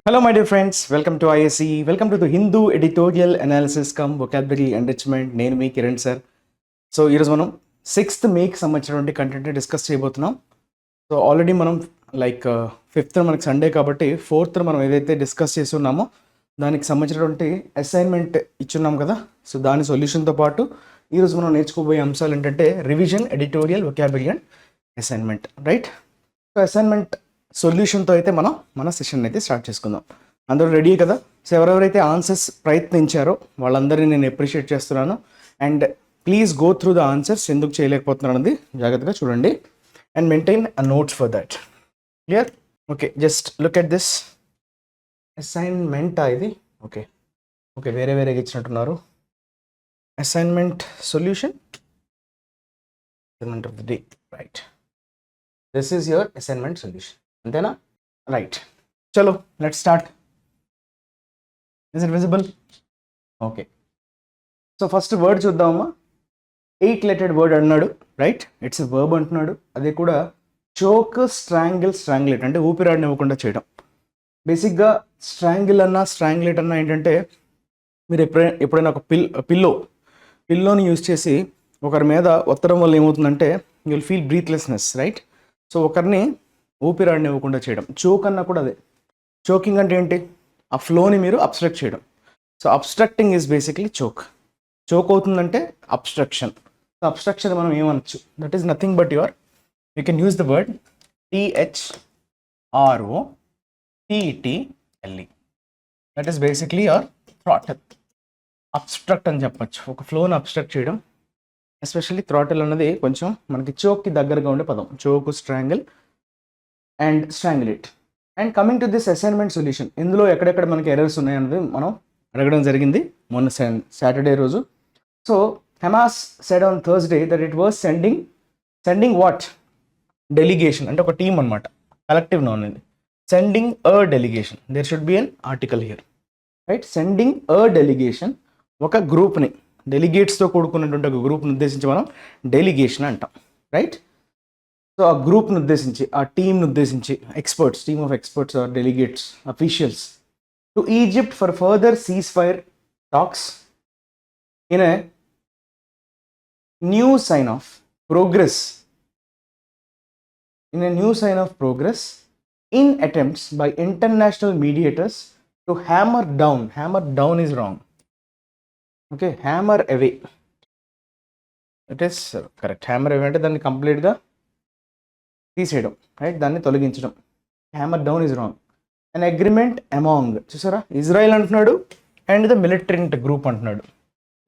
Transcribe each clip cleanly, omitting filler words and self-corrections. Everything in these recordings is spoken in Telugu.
Hello, my dear friends. Welcome to ISE. Welcome to the Hindu Editorial Analysis Cum Vocabulary Enrichment. నేను మీ కిరణ్ సార్. సో ఈరోజు మనం 6th మేకి సంబంధించినటువంటి కంటెంట్ని డిస్కస్ చేయబోతున్నాం. సో ఆల్రెడీ మనం లైక్ 5th మనకి సండే కాబట్టి 4th మనం ఏదైతే డిస్కస్ చేసి ఉన్నామో దానికి సంబంధించినటువంటి అసైన్మెంట్ ఇచ్చున్నాం కదా. సో దాని సొల్యూషన్తో పాటు ఈరోజు మనం నేర్చుకోబోయే అంశాలు ఏంటంటే revision, editorial, vocabulary and assignment, right? So assignment సొల్యూషన్తో అయితే మనం మన సెషన్ అయితే స్టార్ట్ చేసుకుందాం. అందరూ రెడీ కదా? సో ఎవరెవరైతే ఆన్సర్స్ ప్రయత్నించారో వాళ్ళందరినీ నేను అప్రిషియేట్ చేస్తున్నాను. And please go through the answers. ఎందుకు చేయలేకపోతున్నాను అనేది జాగ్రత్తగా చూడండి and maintain a notes for that. Clear? Okay, just look at this assignment. ఇది ఓకే ఓకే వేరే వేరేగా ఇచ్చినట్టున్నారు. Assignment solution, assignment of the day, right? This is your assignment solution, అంతేనా? రైట్, చలో let's start. Is it visible? Okay, so first word చూద్దామమ్మా. 8 లెటెడ్ వర్డ్ అన్నాడు, రైట్? ఇట్స్ ఎ వర్బ్ అంటున్నాడు. అది కూడా చోక్, స్ట్రాంగిల్, స్ట్రాంగులేట్ అంటే ఊపిరాడనివ్వకుండా చేయడం. బేసిక్గా స్ట్రాంగిల్ అన్నా స్ట్రాంగులేట్ అన్నా ఏంటంటే మీరు ఎప్పుడైనా ఒక పిల్లోని యూజ్ చేసి ఒకరి మీద ఒత్తడం వల్ల ఏమవుతుందంటే you will feel breathlessness, right? So ఒకరిని ఊపిరాడనివ్వకుండా చేయడం. చోక్ అన్నా కూడా అదే. చోకింగ్ అంటే ఏంటి? ఆ ఫ్లోని మీరు అబ్స్ట్రక్ట్ చేయడం. So obstructing is basically choke. Choke అవుతుందంటే అబ్స్ట్రక్షన్. సో అబ్స్ట్రక్షన్ మనం ఏమనొచ్చు? That is nothing but you can use the word THROTTLE. That is basically your throttle. Obstruct అని చెప్పచ్చు, ఒక ఫ్లోని అబ్స్ట్రక్ట్ చేయడం. ఎస్పెషల్లీ థ్రాటల్ అన్నది కొంచెం మనకి చోక్కి దగ్గరగా ఉండే పదం. Choke, strangle and strangulate. And coming to this assignment solution, ఇందులో ఎక్కడెక్కడ మనకి ఎర్రర్స్ ఉన్నాయన్నది మనం అడగడం జరిగింది మొన్న సాటర్డే రోజు. So Hamas said on Thursday that it was sending what? Delegation అంటే ఒక టీం అనమాట, కలెక్టివ్ నౌన్ ఇది. Sending a delegation, there should be an article here, right? Sending a delegation, ఒక గ్రూప్ని, డెలిగేట్స్తో కూడుకున్నటువంటి ఒక గ్రూప్ని ఉద్దేశించి మనం డెలిగేషన్ అంటాం, రైట్? సో ఆ గ్రూప్ను ఉద్దేశించి, ఆ టీంను ఉద్దేశించి, experts, team of experts or delegates, officials to Egypt for further ceasefire talks in a new sign of progress in attempts by international mediators to hammer down is wrong, okay, hammer away, it is correct. hammer away అంటే దాన్ని కంప్లీట్గా తీసేయడం, రైట్? దాన్ని తొలగించడం. Hammer down is wrong. An agreement among, చూసారా? ఇజ్రాయెల్ అంటున్నాడు అండ్ ద మిలిటరెంట్ గ్రూప్ అంటున్నాడు.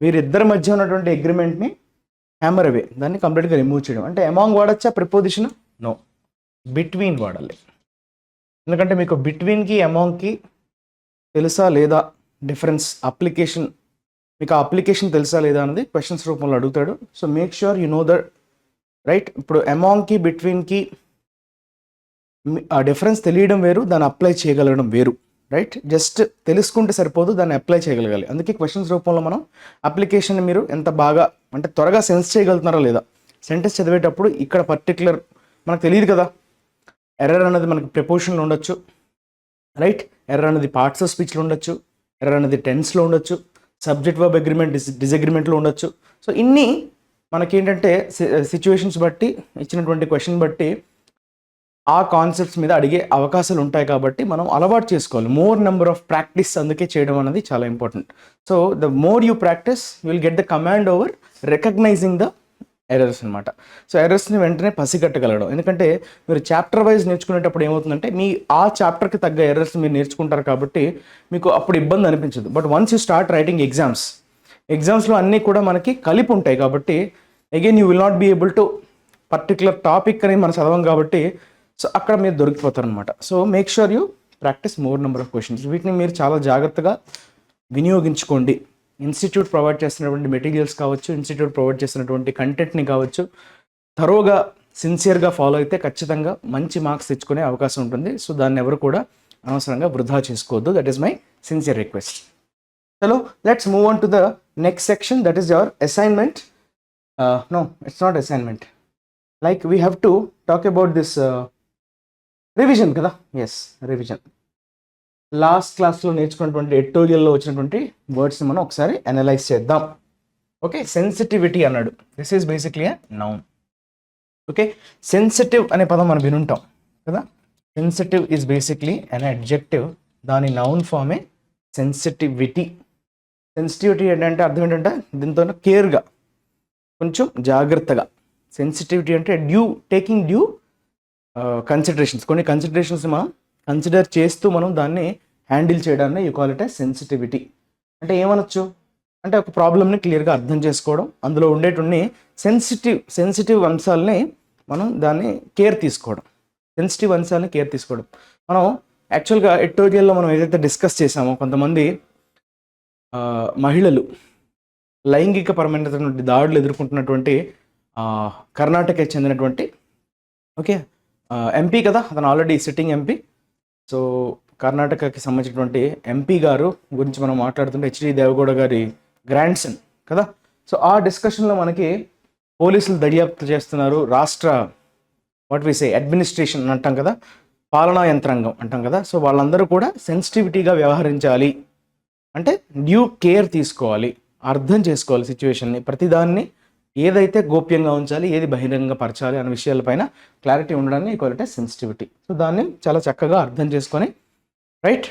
వీరిద్దరి మధ్య ఉన్నటువంటి అగ్రిమెంట్ని హ్యామర్ అవే, దాన్ని కంప్లీట్గా రిమూవ్ చేయడం. అంటే అమాంగ్ వాడచ్చా ప్రిపోజిషన్? నో, బిట్వీన్ వాడాలి. ఎందుకంటే మీకు బిట్వీన్కి అమాంగ్కి తెలుసా లేదా డిఫరెన్స్, అప్లికేషన్, మీకు ఆ అప్లికేషన్ తెలుసా లేదా అనేది క్వశ్చన్స్ రూపంలో అడుగుతాడు. So make sure you know that, right? ఇప్పుడు అమాంగ్కి, బిట్వీన్కి ఆ డిఫరెన్స్ తెలియడం వేరు, దాన్ని అప్లై చేయగలగడం వేరు, రైట్? జస్ట్ తెలుసుకుంటే సరిపోదు, దాన్ని అప్లై చేయగలగాలి. అందుకే క్వశ్చన్స్ రూపంలో మనం అప్లికేషన్ మీరు ఎంత బాగా అంటే త్వరగా సెన్స్ చేయగలుగుతున్నారా లేదా, సెంటెన్స్ చదివేటప్పుడు ఇక్కడ పర్టికులర్ మనకు తెలియదు కదా. ఎర్రర్ అనేది మనకి ప్రిపోజిషన్లో ఉండొచ్చు, రైట్? ఎర్రర్ అనేది పార్ట్స్ ఆఫ్ స్పీచ్లో ఉండొచ్చు, ఎర్రర్ అనేది టెన్స్లో ఉండొచ్చు, సబ్జెక్ట్ వర్బ్ అగ్రిమెంట్, డిసగ్రిమెంట్లో ఉండొచ్చు. సో ఇన్ని మనకేంటంటే సిచ్యువేషన్స్ బట్టి, ఇచ్చినటువంటి క్వశ్చన్ బట్టి ఆ కాన్సెప్ట్స్ మీద అడిగే అవకాశాలు ఉంటాయి. కాబట్టి మనం అలవాటు చేసుకోవాలి. మోర్ నెంబర్ ఆఫ్ ప్రాక్టీస్ అందుకే చేయడం అనేది చాలా important. So the more you practice you will get the command over recognizing the errors అనమాట. సో ఎర్రర్స్ని వెంటనే పసిగట్టగలగడం. ఎందుకంటే మీరు చాప్టర్ వైజ్ నేర్చుకునేటప్పుడు ఏమవుతుందంటే మీ ఆ చాప్టర్కి తగ్గ ఎర్రర్స్ మీరు నేర్చుకుంటారు కాబట్టి మీకు అప్పుడు ఇబ్బంది అనిపించదు. But once you start writing ఎగ్జామ్స్లో అన్నీ కూడా మనకి కలిపి ఉంటాయి కాబట్టి again you will not be able to particular topic అని మనం చదవం కాబట్టి సో అక్కడ మీరు దొరికిపోతారు అనమాట. So make sure you practice more number of questions. వీటిని మీరు చాలా జాగ్రత్తగా వినియోగించుకోండి. ఇన్స్టిట్యూట్ ప్రొవైడ్ చేస్తున్నటువంటి మెటీరియల్స్ కావచ్చు, ఇన్స్టిట్యూట్ ప్రొవైడ్ చేస్తున్నటువంటి కంటెంట్ని కావచ్చు, థరోగా సిన్సియర్గా ఫాలో అయితే ఖచ్చితంగా మంచి మార్క్స్ తెచ్చుకునే అవకాశం ఉంటుంది. సో దాన్ని ఎవరు కూడా అనవసరంగా వృధా చేసుకోవద్దు. That is my sincere request. చలో let's move on to the next section, that is your assignment. No, it's not assignment. Like we have to talk about this revision kada. Yes, revision. Last క్లాస్లో నేర్చుకున్నటువంటి ఎడిటోరియల్లో వచ్చినటువంటి వర్డ్స్ని మనం ఒకసారి అనలైజ్ చేద్దాం. ఓకే, సెన్సిటివిటీ అన్నాడు. This is basically a noun. Okay, sensitive అనే పదం మనం వినుంటాం కదా. Sensitive is basically an adjective, దాని నౌన్ ఫామే సెన్సిటివిటీ. సెన్సిటివిటీ ఏంటంటే అర్థం ఏంటంటే దీంతో కేర్గా, కొంచెం జాగ్రత్తగా. సెన్సిటివిటీ అంటే టేకింగ్ డ్యూ కన్సిడరేషన్స్, కొన్ని కన్సిడరేషన్స్ మనం కన్సిడర్ చేస్తూ మనం దాన్ని హ్యాండిల్ చేయడాన్ని you call it as sensitivity. అంటే ఏమనొచ్చు అంటే ఒక ప్రాబ్లమ్ని క్లియర్గా అర్థం చేసుకోవడం, అందులో ఉండేటువంటి సెన్సిటివ్ అంశాలని మనం దాన్ని కేర్ తీసుకోవడం, సెన్సిటివ్ అంశాలని కేర్ తీసుకోవడం. మనం యాక్చువల్గా ఎడిటోరియల్లో మనం ఏదైతే డిస్కస్ చేసామో, కొంతమంది మహిళలు లైంగిక పరమైనటువంటి దాడులు ఎదుర్కొంటున్నటువంటి కర్ణాటకకి చెందినటువంటి ఓకే ఎంపీ కదా, అతను ఆల్రెడీ సిట్టింగ్ ఎంపీ. సో కర్ణాటకకి సంబంధించినటువంటి ఎంపీ గారు గురించి మనం మాట్లాడుతుంటే హెచ్డి దేవగౌడ గారి గ్రాండ్ సన్ కదా. సో ఆ డిస్కషన్లో మనకి పోలీసులు దర్యాప్తు చేస్తున్నారు, రాష్ట్ర వాట్ వి సే అడ్మినిస్ట్రేషన్ అంటాం కదా, పాలనా యంత్రాంగం అంటాం కదా. సో వాళ్ళందరూ కూడా సెన్సిటివిటీగా వ్యవహరించాలి, అంటే డ్యూ కేర్ తీసుకోవాలి, అర్థం చేసుకోవాలి సిచ్యువేషన్ని, ప్రతిదాన్ని ఏదైతే గోప్యంగా ఉంచాలి, ఏది బహిరంగపరచాలి అనే విషయాలపైన క్లారిటీ ఉండడాన్ని ఈక్వల్ టు సెన్సిటివిటీ. సో దాన్ని చాలా చక్కగా అర్థం చేసుకొని, రైట్,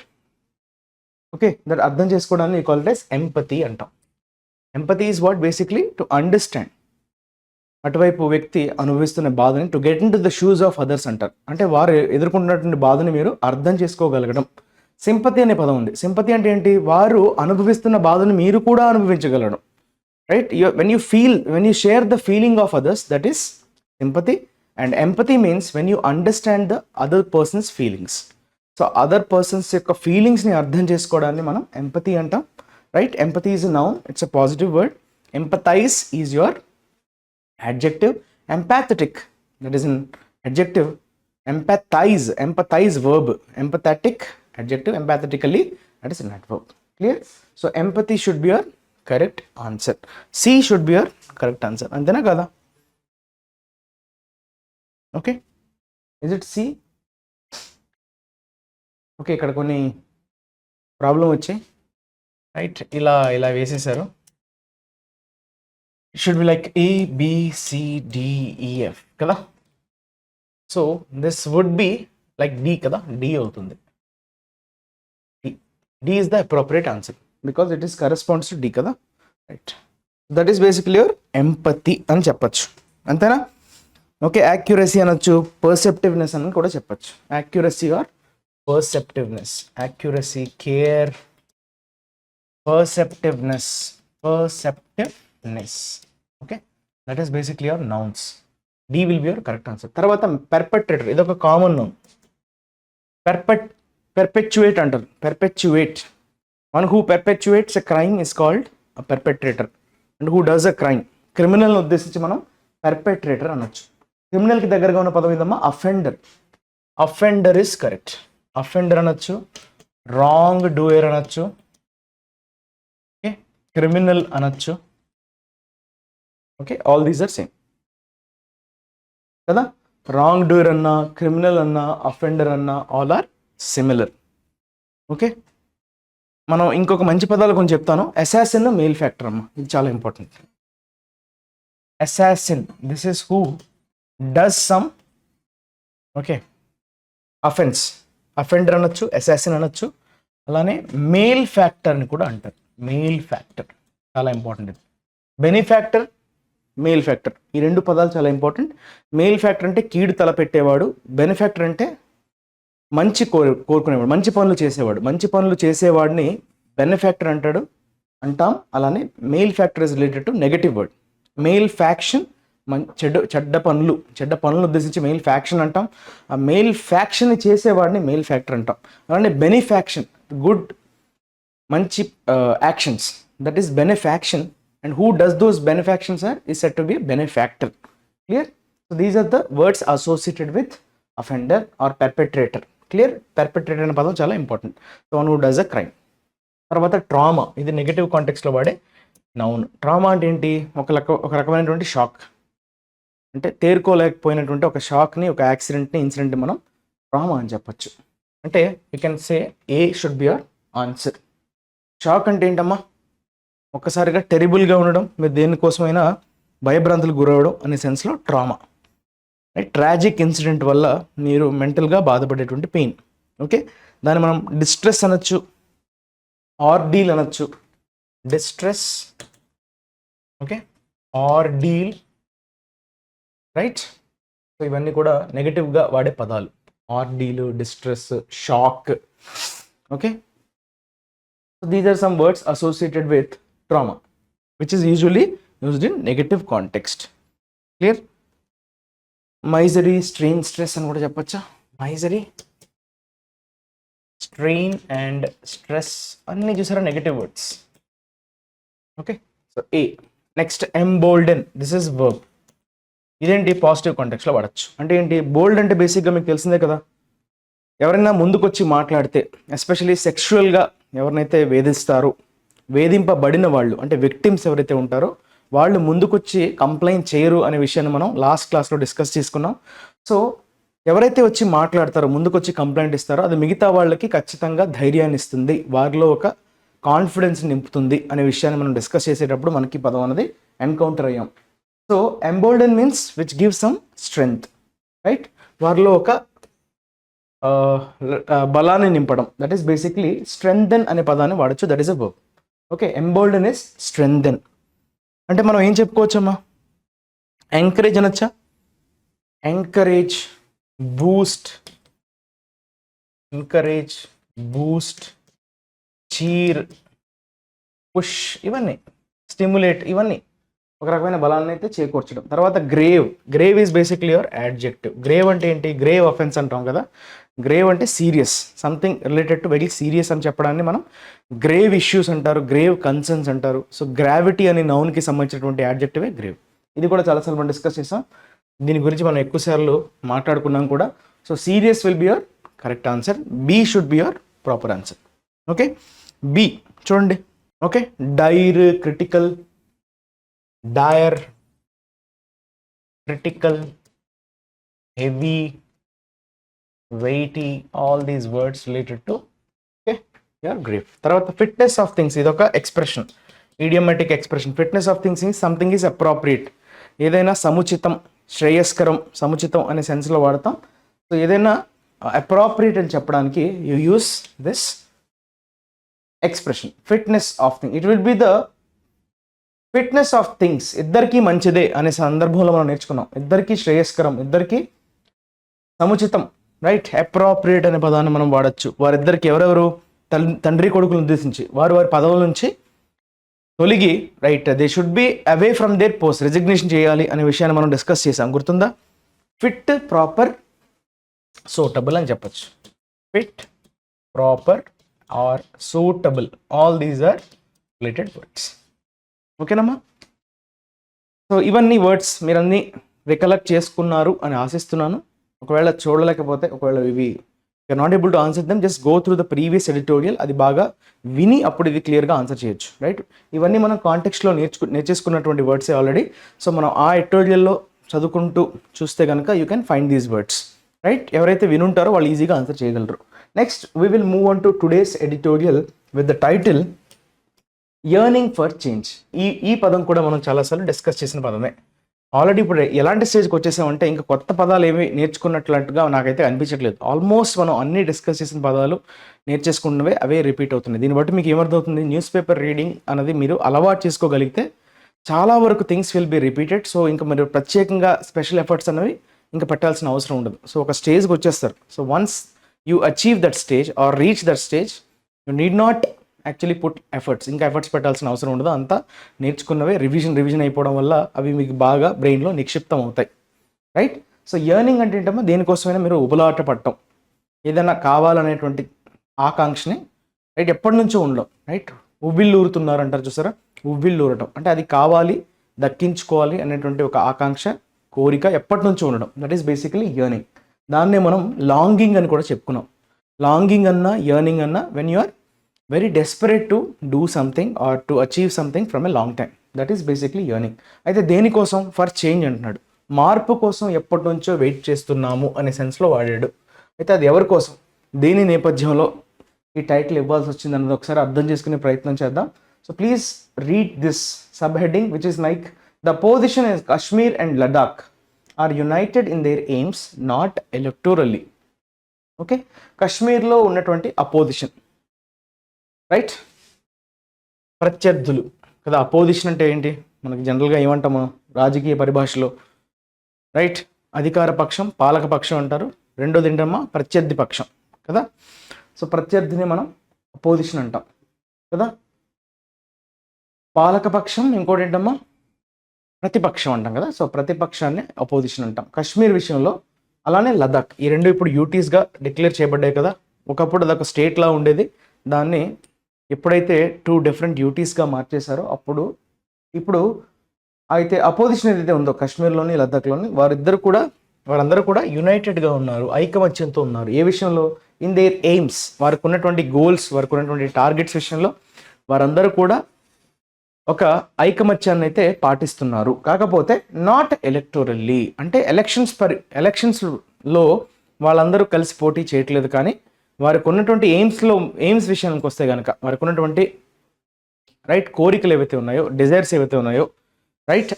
ఓకే, దట్ అర్థం చేసుకోవడాన్ని ఈక్వల్ టు ఎంపతి అంటాం. Empathy is what basically to understand, అటువైపు వ్యక్తి అనుభవిస్తున్న బాధని, to get in to the shoes of others అంటారు. అంటే వారు ఎదుర్కొంటున్నటువంటి బాధని మీరు అర్థం చేసుకోగలగడం. సింపతి అనే పదం ఉంది. సింపతి అంటే ఏంటి? వారు అనుభవిస్తున్న బాధను మీరు కూడా అనుభవించగలడం. Right, when you share the feeling of others, that is sympathy. And empathy means when you understand the other person's feelings. So other person's యొక్క ఫీలింగ్స్ని అర్థం చేసుకోవడాన్ని మనం ఎంపతి అంటాం. Right, empathy is a noun, it's a positive word. Empathize is your adjective. Empathetic, that is an adjective. Empathize verb. Empathetic adjective. Empathetically, that is an adverb. Clear? So empathy should be your correct answer. C should be your correct answer. అంతేనా కదా? Okay, is it C? Okay, ఇక్కడ కొన్ని ప్రాబ్లం వచ్చాయి. రైట్, ఇలా వేసేసారు. షుడ్ బి లైక్ ABCDEF కదా. So this would be like D కదా, D అవుతుంది. D is the appropriate answer because it is corresponds to D కదా. Right, that is basically your empathy అని చెప్పచ్చు. అంతేనా? ఓకే, యాక్యురసీ అనొచ్చు, పర్సెప్టివ్నెస్ అని కూడా చెప్పచ్చు. Accuracy or perceptiveness. Accuracy, care, perceptiveness. Okay, that is basically your nouns. D will be your correct answer. తర్వాత పెర్పెట్రేటర్, ఇదొక కామన్ నౌన్. perpetuate అంటారు. perpetuate, one who perpetuates a crime is called a perpetrator, and who does a crime. క్రిమినల్ని ఉద్దేశించి మనం perpetrator అనొచ్చు. క్రిమినల్కి దగ్గరగా ఉన్న పదం ఏదమ్మా? Offender. Offender is correct. Offender అనొచ్చు, రాంగ్ డూయర్ అనొచ్చు, ఓకే, క్రిమినల్ అనొచ్చు. Okay, all these are same కదా. రాంగ్ డూయర్ అన్నా, క్రిమినల్ అన్నా, అఫెండర్ అన్నా, ఆల్ ఆర్ సిమిలర్. ఓకే, మనం ఇంకొక మంచి పదాలు కొంచెం చెప్తాను. అసాసిన్ మేల్ ఫ్యాక్టర్ అమ్మ, ఇది చాలా important. Assassin, this is who does some okay offence. Offender అనొచ్చు, అసాసిన్ అనొచ్చు. అలానే మేల్ ఫ్యాక్టర్ని కూడా అంటారు. మేల్ ఫ్యాక్టర్ చాలా ఇంపార్టెంట్. ఇది బెనిఫాక్టర్, మేల్ ఫ్యాక్టర్, ఈ రెండు పదాలు చాలా ఇంపార్టెంట్. మేల్ ఫ్యాక్టర్ అంటే కీడు తలపెట్టేవాడు, బెనిఫాక్టర్ అంటే మంచి కోరుకునేవాడు, మంచి పనులు చేసేవాడు. మంచి పనులు చేసేవాడిని బెనిఫాక్టర్ అంటాం. అలానే malefactor is related to negative word. Malefaction, చెడ్డ పనులు ఉద్దేశించి మెయిల్ ఫ్యాక్షన్ అంటాం. ఆ మెయిల్ ఫ్యాక్షన్ చేసేవాడిని మెయిల్ ఫ్యాక్టర్ అంటాం. అలానే బెనిఫాక్షన్, గుడ్ మంచి actions, that is benefaction. And who does those benefactions is said to be a benefactor. Clear? So these are the words associated with offender or perpetrator. Clear? Perpetrator అనే పదం చాలా important. So one who does a crime. తర్వాత ట్రామా, ఇది నెగటివ్ కాంటెక్స్లో వాడే నౌన్. ట్రామా అంటే ఏంటి? ఒక రకమైనటువంటి షాక్, అంటే తేరుకోలేకపోయినటువంటి ఒక షాక్ని, ఒక యాక్సిడెంట్ని, ఇన్సిడెంట్ని మనం ట్రామా అని చెప్పచ్చు. అంటే you can say A should be your answer. Shock అంటే ఏంటమ్మా? ఒక్కసారిగా టెరిబుల్గా ఉండడం, మీరు దేనికోసమైనా భయభ్రాంతులు గురవడం అనే సెన్స్లో ట్రామా. రైట్, ట్రాజిక్ ఇన్సిడెంట్ వల్ల మీరు మెంటల్గా బాధపడేటువంటి పెయిన్. ఓకే, దాన్ని మనం డిస్ట్రెస్ అనొచ్చు, ఆర్డీల్ అనొచ్చు. Distress, okay, ordeal, right. So ఇవన్నీ కూడా నెగటివ్గా వాడే పదాలు. Ordeal, distress, shock. Okay, so these are some words associated with trauma which is usually used in negative context. Clear? Misery, strain, stress అని కూడా చెప్పొచ్చా? Misery, strain and stress అన్నీ చూసారా negative words. Okay, so a. Next embolden, this is verb. ఇదేంటి? పాజిటివ్ కాంటెక్స్లో వాడచ్చు. అంటే ఏంటి? బోల్డ్ అంటే బేసిక్గా మీకు తెలిసిందే కదా, ఎవరైనా ముందుకొచ్చి మాట్లాడితే, ఎస్పెషలీ సెక్షువల్గా ఎవరినైతే వేధిస్తారో, వేధింపబడిన వాళ్ళు అంటే విక్టిమ్స్ ఎవరైతే ఉంటారో వాళ్ళు ముందుకొచ్చి కంప్లైంట్ చేయరు అనే విషయాన్ని మనం లాస్ట్ క్లాస్లో డిస్కస్ చేసుకున్నాం. సో ఎవరైతే వచ్చి మాట్లాడతారో, ముందుకొచ్చి కంప్లైంట్ ఇస్తారో, అది మిగతా వాళ్ళకి ఖచ్చితంగా ధైర్యాన్ని ఇస్తుంది, వారిలో ఒక కాన్ఫిడెన్స్ నింపుతుంది అనే విషయాన్ని మనం డిస్కస్ చేసేటప్పుడు మనకి పదం అనేది ఎన్కౌంటర్ అయ్యాం. So embolden means which give some strength, right, వారిలో ఒక బలాన్ని నింపడం. దట్ ఈస్ బేసిక్లీ స్ట్రెంగ్థెన్ అనే పదాన్ని వాడచ్చు. That is a verb. Okay, embolden is strengthen. అంటే మనం ఏం చెప్పుకోవచ్చమ్మా? ఎంకరేజ్ అనొచ్చా? Encourage, boost, encourage, boost, cheer, push, ఇవన్నీ స్టిమ్యులేట్, ఇవన్నీ ఒక రకమైన బలాన్ని అయితే చేకూర్చడం. తర్వాత grave, grave is basically your adjective. Grave అంటే ఏంటి? గ్రేవ్ అఫెన్స్ అంటాం కదా. గ్రేవ్ అంటే serious, something related to very serious అని చెప్పడాన్ని మనం గ్రేవ్ ఇష్యూస్ అంటారు, గ్రేవ్ కన్సర్న్స్ అంటారు. సో గ్రావిటీ అనే నౌన్కి సంబంధించినటువంటి యాడ్జెక్టివే గ్రేవ్. ఇది కూడా చాలాసార్లు మనం డిస్కస్ చేసాం, దీని గురించి మనం ఎక్కువసార్లు మాట్లాడుకున్నాం కూడా. So serious will be your correct answer. B should be your proper answer. Okay, B చూడండి. Okay, dire, critical, dire, critical, heavy, weighty, all these words related to your grief. తర్వాత ఫిట్నెస్ ఆఫ్ థింగ్స్, ఇది ఒక expression, idiomatic expression. Fitness of things means something is appropriate, ఏదైనా సముచితం, శ్రేయస్కరం, సముచితం అనే సెన్స్లో వాడతాం. సో ఏదైనా అప్రోప్రియేట్ అని చెప్పడానికి you use this expression, fitness of thing. It will be the fitness of things. ఇద్దరికీ మంచిదే అనే సందర్భంలో మనం నేర్చుకున్నాం. ఇద్దరికీ శ్రేయస్కరం, ఇద్దరికీ సముచితం, రైట్. అప్రోప్రియేట్ అనే పదాన్ని మనం వాడచ్చు. వారిద్దరికి ఎవరెవరు? తండ్రి కొడుకులను ఉద్దేశించి వారి పదవుల నుంచి తొలగి, right, they should be away from their post, resignation చేయాలి అనే విషయాన్ని మనం డిస్కస్ చేసాం, గుర్తుందా? ఫిట్, ప్రాపర్, సూటబుల్ అని చెప్పచ్చు. Fit, proper or suitable, all these are related words. ఓకేనమ్మా? సో ఇవన్నీ వర్డ్స్ మీరన్నీ రికలెక్ట్ చేసుకున్నారు అని ఆశిస్తున్నాను. ఒకవేళ చూడలేకపోతే, ఒకవేళ ఇవి you're not able to answer them, just go through the previous editorial. అది బాగా విని అప్పుడు ఇది క్లియర్గా ఆన్సర్ చేయొచ్చు, రైట్. ఇవన్నీ మనం కాంటెక్స్ట్లో నేర్చేసుకున్నటువంటి వర్డ్సే ఆల్రెడీ. సో మనం ఆ ఎడిటోరియల్లో చదువుకుంటూ చూస్తే కనుక you can find these words, right. ఎవరైతే వినుంటారో వాళ్ళు ఈజీగా ఆన్సర్ చేయగలరు. Next we will move on to today's editorial with the title yearning for change. ఈ పదం కూడా మనం చాలాసార్లు డిస్కస్ చేసిన పదమే. ఆల్రెడీ ఇప్పుడు ఎలాంటి స్టేజ్కి వచ్చేసామంటే ఇంకా కొత్త పదాలు ఏమి నేర్చుకున్నట్లుగా నాకైతే అనిపించట్లేదు. ఆల్మోస్ట్ మనం అన్ని డిస్కస్ చేసిన పదాలు నేర్చేసుకున్నవే అవే రిపీట్ అవుతున్నాయి. దీన్ని బట్టి మీకు ఏమర్థమవుతుంది? న్యూస్ పేపర్ రీడింగ్ అనేది మీరు అలవాటు చేసుకోగలిగితే చాలా వరకు things will be repeated. So ఇంకా మీరు ప్రత్యేకంగా స్పెషల్ ఎఫర్ట్స్ అనేవి ఇంకా పెట్టాల్సిన అవసరం ఉండదు. సో ఒక స్టేజ్కి వచ్చేస్తారు. So once you achieve that stage or reach that stage, you need not actually put efforts, ఇంకా ఎఫర్ట్స్ పెట్టాల్సిన అవసరం ఉండదు. అంతా నేర్చుకున్నవే రివిజన్ అయిపోవడం వల్ల అవి మీకు బాగా బ్రెయిన్లో నిక్షిప్తం అవుతాయి, రైట్. సో యర్నింగ్ అంటే ఏంటమ్మా? దేనికోసమైనా మీరు ఉబలాట పడటం, ఏదైనా కావాలనేటువంటి ఆకాంక్షని, రైట్, ఎప్పటి నుంచో ఉండడం, రైట్. ఉవ్విళ్ళూరుతున్నారు అంటారు చూసారా, ఉవ్విళ్ళూరటం అంటే అది కావాలి, దక్కించుకోవాలి అనేటువంటి ఒక ఆకాంక్ష, కోరిక ఎప్పటి నుంచో ఉండడం. That is basically yearning. దాన్నే మనం లాంగింగ్ అని కూడా చెప్పుకున్నాం. లాంగింగ్ అన్నా యర్నింగ్ అన్నా when you are very desperate to do something or to achieve something from a long time, that is basically yearning. అయితే దేనికోసం? ఫర్ చేంజ్ అంటున్నాడు. మార్పు కోసం ఎప్పటి నుంచో వెయిట్ చేస్తున్నాము అనే సెన్స్లో వాడాడు. అయితే అది ఎవరి కోసం? దేని నేపథ్యంలో ఈ టైటిల్ ఇవ్వాల్సి వచ్చింది అన్నది ఒకసారి అర్థం చేసుకునే ప్రయత్నం చేద్దాం. So please read this sub heading which is like the position is Kashmir and Ladakh are united in their aims not electorally. Okay, కాశ్మీర్లో ఉన్నటువంటి అపోజిషన్, రైట్, ప్రత్యర్థులు కదా. అపోజిషన్ అంటే ఏంటి, మనకి జనరల్గా ఏమంటాము రాజకీయ పరిభాషలో, రైట్, అధికార పక్షం పాలక పక్షం అంటారు, రెండోది ఏంటమ్మా ప్రత్యర్థి పక్షం కదా. సో ప్రత్యర్థిని మనం అపోజిషన్ అంటాం కదా. పాలక పక్షం ఇంకోటి ఏంటమ్మా ప్రతిపక్షం అంటాం కదా. సో ప్రతిపక్షాన్ని అపోజిషన్ అంటాం. కాశ్మీర్ విషయంలో అలానే లదాఖ్, ఈ రెండు ఇప్పుడు యూటీస్గా డిక్లేర్ చేయబడ్డాయి కదా. ఒకప్పుడు అదొక స్టేట్లా ఉండేది, దాన్ని ఎప్పుడైతే 2 డిఫరెంట్ యూటీస్గా మార్చేశారో అప్పుడు ఇప్పుడు అయితే అపోజిషన్ ఏదైతే ఉందో కాశ్మీర్లోని లదాఖ్లోని వారందరూ కూడా యునైటెడ్గా ఉన్నారు, ఐకమత్యంతో ఉన్నారు. ఏ విషయంలో, ఇన్ దేర్ ఎయిమ్స్, వారికి ఉన్నటువంటి గోల్స్, వారికి ఉన్నటువంటి టార్గెట్స్ విషయంలో వారందరూ కూడా ఒక ఐకమత్యాన్ని అయితే పాటిస్తున్నారు. కాకపోతే నాట్ ఎలక్టోరల్లీ, అంటే ఎలక్షన్స్లో వాళ్ళందరూ కలిసి పోటీ చేయట్లేదు. కానీ వారికి ఉన్నటువంటి ఎయిమ్స్ విషయానికి వస్తే కనుక వారికి ఉన్నటువంటి రైట్ కోరికలు ఏవైతే ఉన్నాయో, డిజైర్స్ ఏవైతే ఉన్నాయో, రైట్,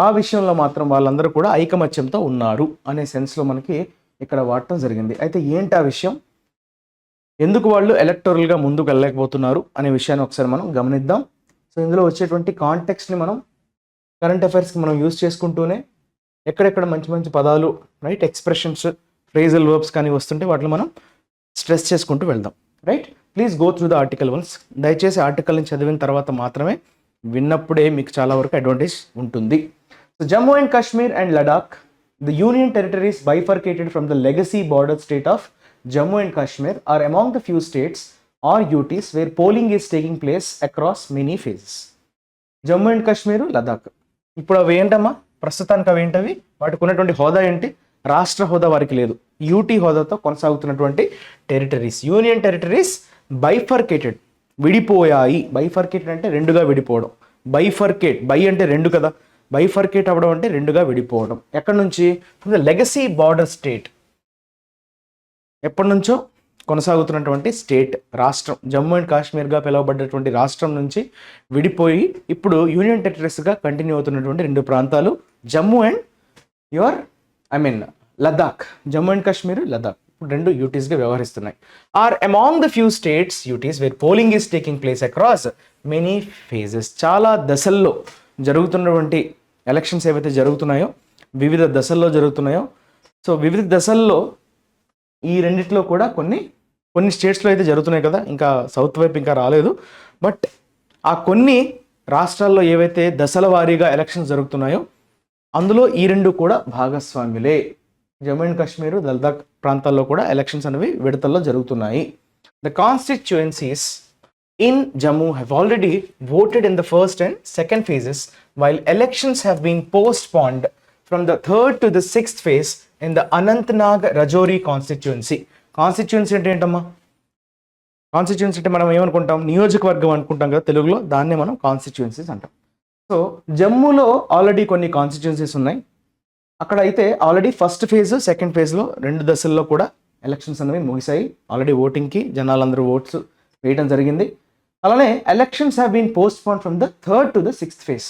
ఆ విషయంలో మాత్రం వాళ్ళందరూ కూడా ఐకమత్యంతో ఉన్నారు అనే సెన్స్లో మనకి ఇక్కడ వాడటం జరిగింది. అయితే ఏంటి ఆ విషయం, ఎందుకు వాళ్ళు ఎలక్టోరల్గా ముందుకు వెళ్ళలేకపోతున్నారు అనే విషయాన్ని ఒకసారి మనం గమనిద్దాం. సో ఇందులో వచ్చేటువంటి కాంటెక్స్ట్ని మనం కరెంట్ అఫైర్స్కి మనం యూజ్ చేసుకుంటూనే ఎక్కడెక్కడ మంచి మంచి పదాలు, రైట్, ఎక్స్ప్రెషన్స్, ఫ్రేజల్ వర్బ్స్ కానీ వస్తుంటే వాటిని మనం స్ట్రెస్ చేసుకుంటూ వెళ్దాం. Right, please go through the article once. దయచేసి ఆర్టికల్ని చదివిన తర్వాత మాత్రమే, విన్నప్పుడే మీకు చాలా వరకు అడ్వాంటేజ్ ఉంటుంది. So Jammu and Kashmir and Ladakh, the union territories bifurcated from the legacy border state of Jammu and Kashmir are among the few states or UTs where polling is taking place across many phases. Jammu and Kashmir, Ladakh, ఇప్పుడు అవి ఏంటమ్మా ప్రస్తుతానికి అవి ఏంటవి, వాటికి ఉన్నటువంటి హోదా ఏంటి, రాష్ట్ర హోదా వారికి లేదు, యూటీ హోదాతో కొనసాగుతున్నటువంటి టెరిటరీస్, యూనియన్ టెరిటరీస్ బైఫర్కేటెడ్, విడిపోయాయి. బైఫర్కేటెడ్ అంటే రెండుగా విడిపోవడం, బైఫర్కేట్, బై అంటే రెండు కదా, బైఫర్కేట్ అవ్వడం అంటే రెండుగా విడిపోవడం. ఎక్కడి నుంచి, from the legacy border state, ఎప్పటి నుంచో కొనసాగుతున్నటువంటి స్టేట్, రాష్ట్రం, జమ్మూ అండ్ కాశ్మీర్గా పిలువబడ్డటువంటి రాష్ట్రం నుంచి విడిపోయి ఇప్పుడు యూనియన్ టెరిటరీస్గా కంటిన్యూ అవుతున్నటువంటి రెండు ప్రాంతాలు జమ్మూ అండ్ లదాఖ్. జమ్మూ అండ్ కాశ్మీర్, లదాఖ్ ఇప్పుడు రెండు యూటీస్గా వ్యవహరిస్తున్నాయి. Are among the few states UTs where polling is taking place across many phases. చాలా దశల్లో జరుగుతున్నటువంటి ఎలక్షన్స్ ఏవైతే జరుగుతున్నాయో, వివిధ దశల్లో జరుగుతున్నాయో, సో వివిధ దశల్లో ఈ రెండిట్లో కూడా కొన్ని స్టేట్స్లో అయితే జరుగుతున్నాయి కదా, ఇంకా సౌత్ వైపు ఇంకా రాలేదు. బట్ ఆ కొన్ని రాష్ట్రాల్లో ఏవైతే దశల వారీగా ఎలక్షన్స్ జరుగుతున్నాయో అందులో ఈ రెండు కూడా భాగస్వామ్యులే. జమ్మూ అండ్ కాశ్మీర్, లదాఖ్ ప్రాంతాల్లో కూడా ఎలక్షన్స్ అనేవి విడతల్లో జరుగుతున్నాయి. The constituencies in Jammu have already voted in the first and second phases, while elections have been postponed from the third to the sixth phase in the Anantnag Rajouri constituency. Constituency అంటే ఏంటమ్మా, కాన్స్టిట్యుయెన్సీ అంటే మనం ఏమనుకుంటాం, నియోజకవర్గం అనుకుంటాం కదా తెలుగులో, దాన్నే మనం కాన్స్టిట్యుయెన్సీస్ అంటాం. సో జమ్మూలో ఆల్రెడీ కొన్ని కాన్స్టిట్యుయెన్సీస్ ఉన్నాయి. అక్కడ అయితే ఆల్రెడీ ఫస్ట్ ఫేజ్, సెకండ్ ఫేజ్లో రెండు దశల్లో కూడా ఎలక్షన్స్ అనేవి ముగిశాయి. ఆల్రెడీ ఓటింగ్కి జనాలందరూ ఓట్స్ వేయడం జరిగింది. అలానే elections have been postpone from the third to the sixth phase.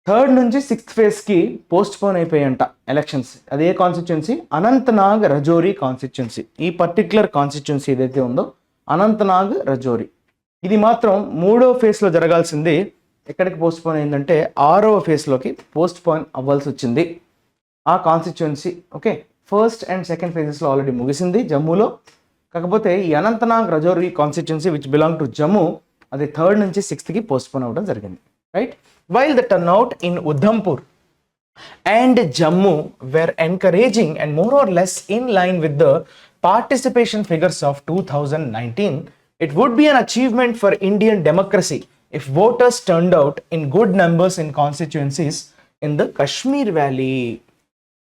Third నుంచి సిక్స్త్ ఫేజ్కి పోస్ట్పోన్ అయిపోయాయంట ఎలక్షన్స్. అదే కాన్స్టిట్యుయెన్సీ, అనంతనాగ్ రజోరీ కాన్స్టిట్యుయెన్సీ. ఈ పర్టిక్యులర్ కాన్స్టిట్యుయెన్సీ ఏదైతే ఉందో అనంతనాగ్ రజోరీ, ఇది మాత్రం 3వ ఫేజ్లో జరగాల్సింది ఎక్కడికి పోస్ట్పోన్ అయిందంటే 6వ ఫేజ్లోకి పోస్ట్పోన్ అవ్వాల్సి వచ్చింది ఆ constituency. Okay, first and second ఫేజెస్లో ఆల్రెడీ ముగిసింది జమ్మూలో. కాకపోతే ఈ Anantnag Rajouri constituency which belong to Jammu, అది థర్డ్ నుంచి సిక్స్త్కి పోస్ట్పోన్ అవ్వడం జరిగింది. Right, while the turnout in Udhampur and Jammu were encouraging and more or less in line with the participation figures of 2019, it would be an achievement for Indian democracy if voters turned out in good numbers in constituencies in the Kashmir Valley.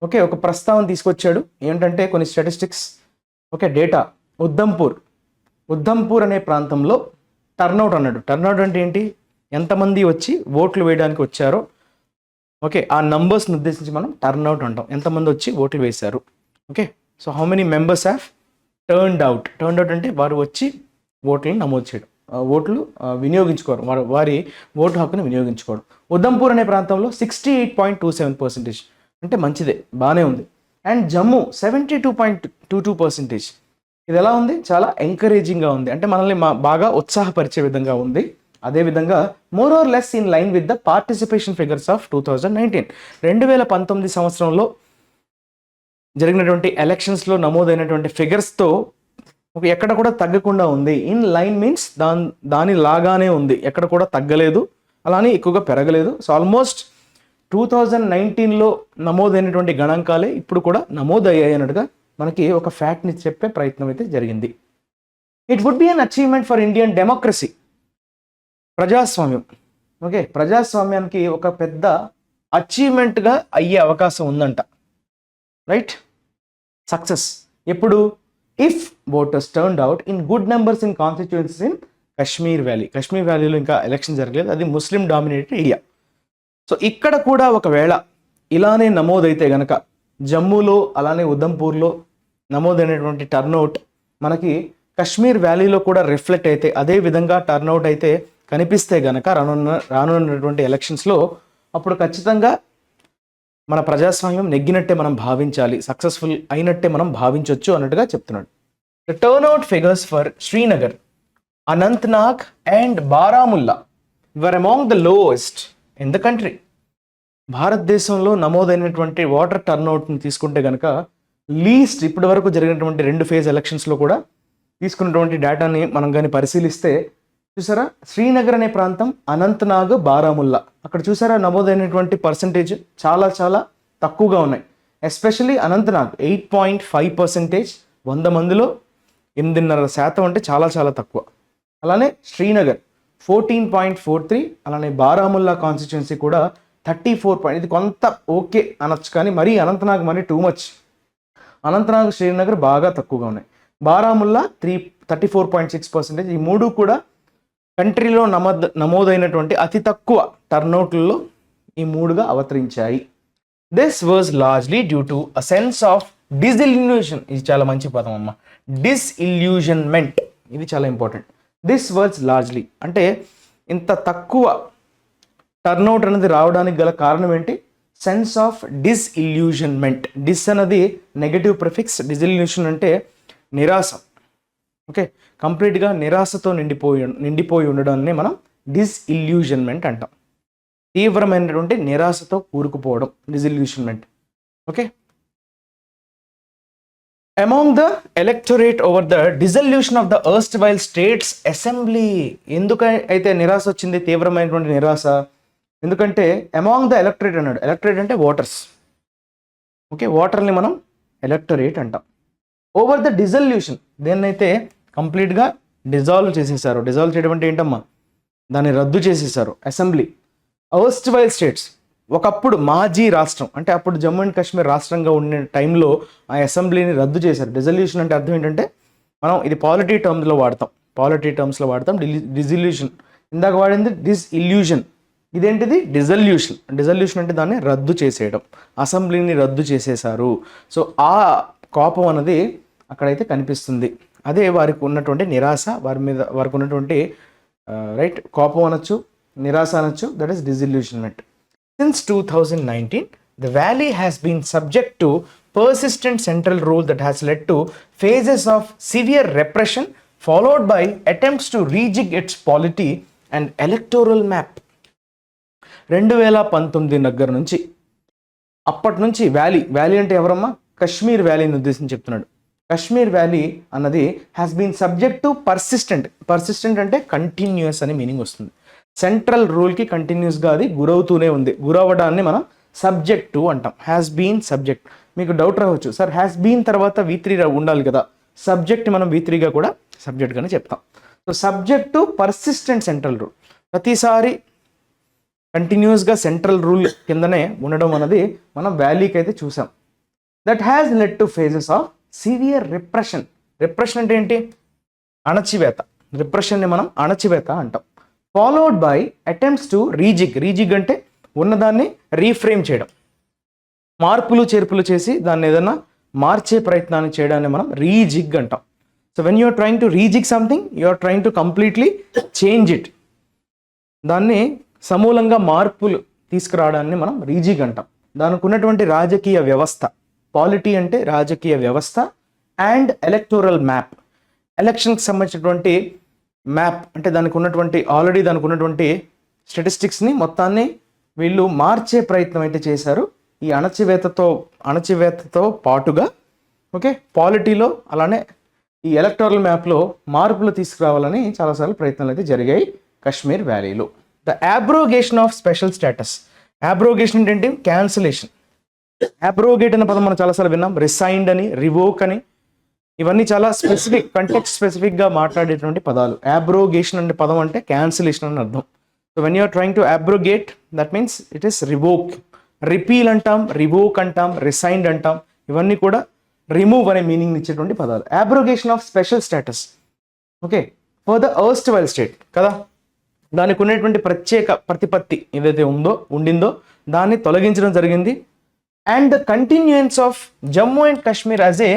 Okay, ఒక ప్రస్తావన తీసుకొచ్చాడు. ఏంటంటే కొన్ని స్టాటిస్టిక్స్, ఓకే, డేటా. ఉద్ధంపూర్ అనే ప్రాంతంలో టర్న్అవుట్ అన్నాడు. టర్న్అవుట్ అంటే ఏంటి, ఎంతమంది వచ్చి ఓట్లు వేయడానికి వచ్చారో, ఓకే, ఆ నంబర్స్ని ఉద్దేశించి మనం టర్న్అవుట్ అంటాం. ఎంతమంది వచ్చి ఓట్లు వేశారు. Okay, so how many members have turned out అంటే వారు వచ్చి ఓట్లను నమోదు చేయడం, ఓట్లు వినియోగించుకోవడం, వారి ఓటు హక్కును వినియోగించుకోవడం. ఉధంపూర్ అనే ప్రాంతంలో 68.27%, అంటే మంచిదే, బాగానే ఉంది. అండ్ జమ్మూ 72.22%. ఇది ఎలా ఉంది? చాలా ఎంకరేజింగ్గా ఉంది, అంటే మనల్ని బాగా ఉత్సాహపరిచే విధంగా ఉంది. అదేవిధంగా more or less in line with the participation figures of 2019. 2019 సంవత్సరంలో జరిగినటువంటి ఎలక్షన్స్లో నమోదైనటువంటి ఫిగర్స్తో ఎక్కడ కూడా తగ్గకుండా ఉంది. ఇన్ లైన్ మీన్స్ దాని లాగానే ఉంది, ఎక్కడ కూడా తగ్గలేదు, అలానే ఎక్కువగా పెరగలేదు. సో ఆల్మోస్ట్ 2019లో నమోదైనటువంటి గణాంకాలే ఇప్పుడు కూడా నమోదయ్యాయి అన్నట్టుగా మనకి ఒక ఫ్యాక్ట్ని చెప్పే ప్రయత్నం అయితే జరిగింది. It would be an achievement for Indian democracy. ప్రజాస్వామ్యం, ఓకే, ప్రజాస్వామ్యానికి ఒక పెద్ద అచీవ్మెంట్గా అయ్యే అవకాశం ఉందంట, రైట్? సక్సెస్ ఎప్పుడు? If voters turned out in good numbers in constituencies in Kashmir వ్యాలీలో ఇంకా ఎలక్షన్ జరగలేదు, అది ముస్లిం డామినేటెడ్ ఏరియా. సో ఇక్కడ కూడా ఒకవేళ ఇలానే నమోదైతే గనక జమ్మూలో అలానే ఉధంపూర్లో నమోదైనటువంటి టర్న్అవుట్ మనకి కశ్మీర్ వ్యాలీలో కూడా రిఫ్లెక్ట్ అయితే, అదే విధంగా టర్న్అవుట్ అయితే కనిపిస్తే గనక రానున్నటువంటి ఎలక్షన్స్లో అప్పుడు ఖచ్చితంగా మన ప్రజాస్వామ్యం నెగ్గినట్టే మనం భావించాలి, సక్సెస్ఫుల్ అయినట్టే మనం భావించవచ్చు అన్నట్టుగా చెప్తున్నాడు. The turnout figures for Srinagar, Anantnag and Baramulla were among the lowest in the country. భారతదేశంలో నమోదైనటువంటి ఓటర్ టర్న్అవుట్ని తీసుకుంటే కనుక లీస్ట్ ఇప్పటి వరకు జరిగినటువంటి 2 ఫేజ్ ఎలక్షన్స్లో కూడా తీసుకున్నటువంటి డేటాని మనం కానీ పరిశీలిస్తే చూసారా, శ్రీనగర్ అనే ప్రాంతం, అనంతనాగ్, బారాముల్లా, అక్కడ చూసారా నమోదైనటువంటి పర్సంటేజ్ చాలా చాలా తక్కువగా ఉన్నాయి. ఎస్పెషల్లీ అనంతనాగ్ 8.5%, 100 మందిలో 8.5% అంటే చాలా చాలా తక్కువ. అలానే శ్రీనగర్ 14.43, అలానే బారాముల్లా కాన్స్టిట్యున్సీ కూడా 34. ఇది కొంత ఓకే అనొచ్చు, కానీ మరీ అనంతనాగ్ మరీ టూ మచ్. అనంతనాగ్, శ్రీనగర్ బాగా తక్కువగా ఉన్నాయి. బారాముల్లా 34.6%. ఈ మూడు కూడా కంట్రీలో నమోదైనటువంటి అతి తక్కువ టర్న్అవుట్లలో ఈ మూడుగా అవతరించాయి. This was largely due to a sense of disillusion. ఇది చాలా మంచి పదం అమ్మ, డిస్ఇల్యూషన్మెంట్, ఇది చాలా ఇంపార్టెంట్. దిస్ వాజ్ లార్జ్లీ అంటే ఇంత తక్కువ టర్న్అవుట్ అనేది రావడానికి గల కారణం ఏంటి? Sense of డిస్ఇల్యూషన్మెంట్. డిస్ అన్నది నెగటివ్ ప్రిఫిక్స్, డిసిల్యూషన్ అంటే నిరాశ. ఓకే, కంప్లీట్గా నిరాశతో నిండిపోయి ఉండడాన్ని మనం డిస్ఇల్యూషన్మెంట్ అంటాం. తీవ్రమైనటువంటి నిరాశతో కూరుకుపోవడం disillusionment. Okay, among the electorate over the dissolution of the erstwhile states assembly. ఎందుకైతే నిరాశ వచ్చింది, తీవ్రమైనటువంటి నిరాశ? ఎందుకంటే అమాంగ్ ద ఎలక్టరేట్ అన్నాడు. ఎలక్టరేట్ అంటే ఓటర్స్. ఓకే, ఓటర్ని మనం ఎలక్టరేట్ అంటాం. ఓవర్ ద డిసల్యూషన్, దేన్నైతే కంప్లీట్గా డిజాల్వ్ చేసేసారు. డిజాల్వ్ చేయడం అంటే ఏంటమ్మా? దాన్ని రద్దు చేసేసారు. అసెంబ్లీ, ఎర్స్ట్వైల్ స్టేట్స్, ఒకప్పుడు మాజీ రాష్ట్రం, అంటే అప్పుడు జమ్మూ అండ్ కాశ్మీర్ రాష్ట్రంగా ఉండే టైంలో ఆ అసెంబ్లీని రద్దు చేశారు. డిసల్యూషన్ అంటే అర్థం ఏంటంటే, మనం ఇది పాలిటీ టర్మ్స్లో వాడతాం. డిసల్యూషన్ ఇందాక వాడింది డిస్ఇల్యూషన్, ఇదేంటిది డిసల్యూషన్. డిసల్యూషన్ అంటే దాన్ని రద్దు చేసేయడం, అసెంబ్లీని రద్దు చేసేసారు. సో ఆ కోపం అన్నది అక్కడైతే కనిపిస్తుంది. అదే వారికి ఉన్నటువంటి నిరాశ, వారికి ఉన్నటువంటి రైట్ కోపం అనొచ్చు, నిరాశ అనొచ్చు. That is disillusionment. Since 2019, the valley has been subject to persistent central rule that has led to phases of severe repression followed by attempts to rejig its polity and electoral map. 2019 దగ్గర నుంచి, అప్పటి నుంచి వ్యాలీ అంటే ఎవరమ్మా? కశ్మీర్ వ్యాలీని ఉద్దేశించి చెప్తున్నాడు. కశ్మీర్ వ్యాలీ అన్నది has been subject to persistent అంటే కంటిన్యూస్ అని మీనింగ్ వస్తుంది. సెంట్రల్ రూల్కి కంటిన్యూస్గా అది గురవుతూనే ఉంది. గురవడాన్ని మనం సబ్జెక్టు అంటాం. Has been subject. మీకు డౌట్ రావచ్చు, సార్ హ్యాస్ బీన్ తర్వాత V3 ఉండాలి కదా, సబ్జెక్ట్ మనం V3గా కూడా సబ్జెక్ట్గానే చెప్తాం. So subject to persistent central rule, ప్రతిసారి కంటిన్యూస్గా సెంట్రల్ రూల్ కిందనే ఉండడం అన్నది మనం వ్యాలీకి అయితే చూసాం. That has led to phases of severe repression. Repression అంటే ఏంటి? అణచివేత. రిప్రెషన్ని మనం అణచివేత అంటాం. Followed by attempts to rejig అంటే ఉన్నదాన్ని రీఫ్రేమ్ చేయడం, మార్పులు చేర్పులు చేసి దాన్ని ఏదన్నా మార్చే ప్రయత్నాన్ని చేయడాన్ని మనం రీజిగ్ అంటాం. So when you're trying to rejig something, you're trying to completely change it. దాన్ని సమూలంగా మార్పులు తీసుకురావడాన్ని మనం రీజిగ్ అంటాం. దానికి ఉన్నటువంటి రాజకీయ వ్యవస్థ, పాలిటీ అంటే రాజకీయ వ్యవస్థ, అండ్ ఎలక్టోరల్ మ్యాప్, ఎలక్షన్కి సంబంధించినటువంటి మ్యాప్ అంటే దానికి ఉన్నటువంటి స్టాటిస్టిక్స్ని మొత్తాన్ని వీళ్ళు మార్చే ప్రయత్నం అయితే చేశారు ఈ అణచివేతతో పాటుగా. ఓకే, పాలిటీలో అలానే ఈ ఎలక్టోరల్ మ్యాప్లో మార్పులు తీసుకురావాలని చాలాసార్లు ప్రయత్నాలు అయితే జరిగాయి కాశ్మీర్ వ్యాలీలో. The abrogation of special status. Abrogation ఏంటి? క్యాన్సిలేషన్. అబ్రోగేట్ అనే పదం మనం చాలాసార్లు విన్నాం. రిసైన్డ్ అని, రివోక్ అని, ఇవన్నీ చాలా స్పెసిఫిక్, కంటెక్స్ట్ స్పెసిఫిక్గా మాట్లాడేటువంటి పదాలు. అబ్రోగేషన్ అనే పదం అంటే క్యాన్సిలేషన్ అని అర్థం. So when you're trying to abrogate, that means it is revoke. Repeal అంటాం, రివోక్ అంటాం, రిసైన్డ్ అంటాం, ఇవన్నీ కూడా రిమూవ్ అనే మీనింగ్ ఇచ్చేటువంటి పదాలు. Abrogation of special status. Okay, for the erstwhile state కదా, దానికి ఉన్నటువంటి ప్రత్యేక ప్రతిపత్తి ఏదైతే ఉండిందో దాన్ని తొలగించడం జరిగింది. And the continuance of Jammu and Kashmir as a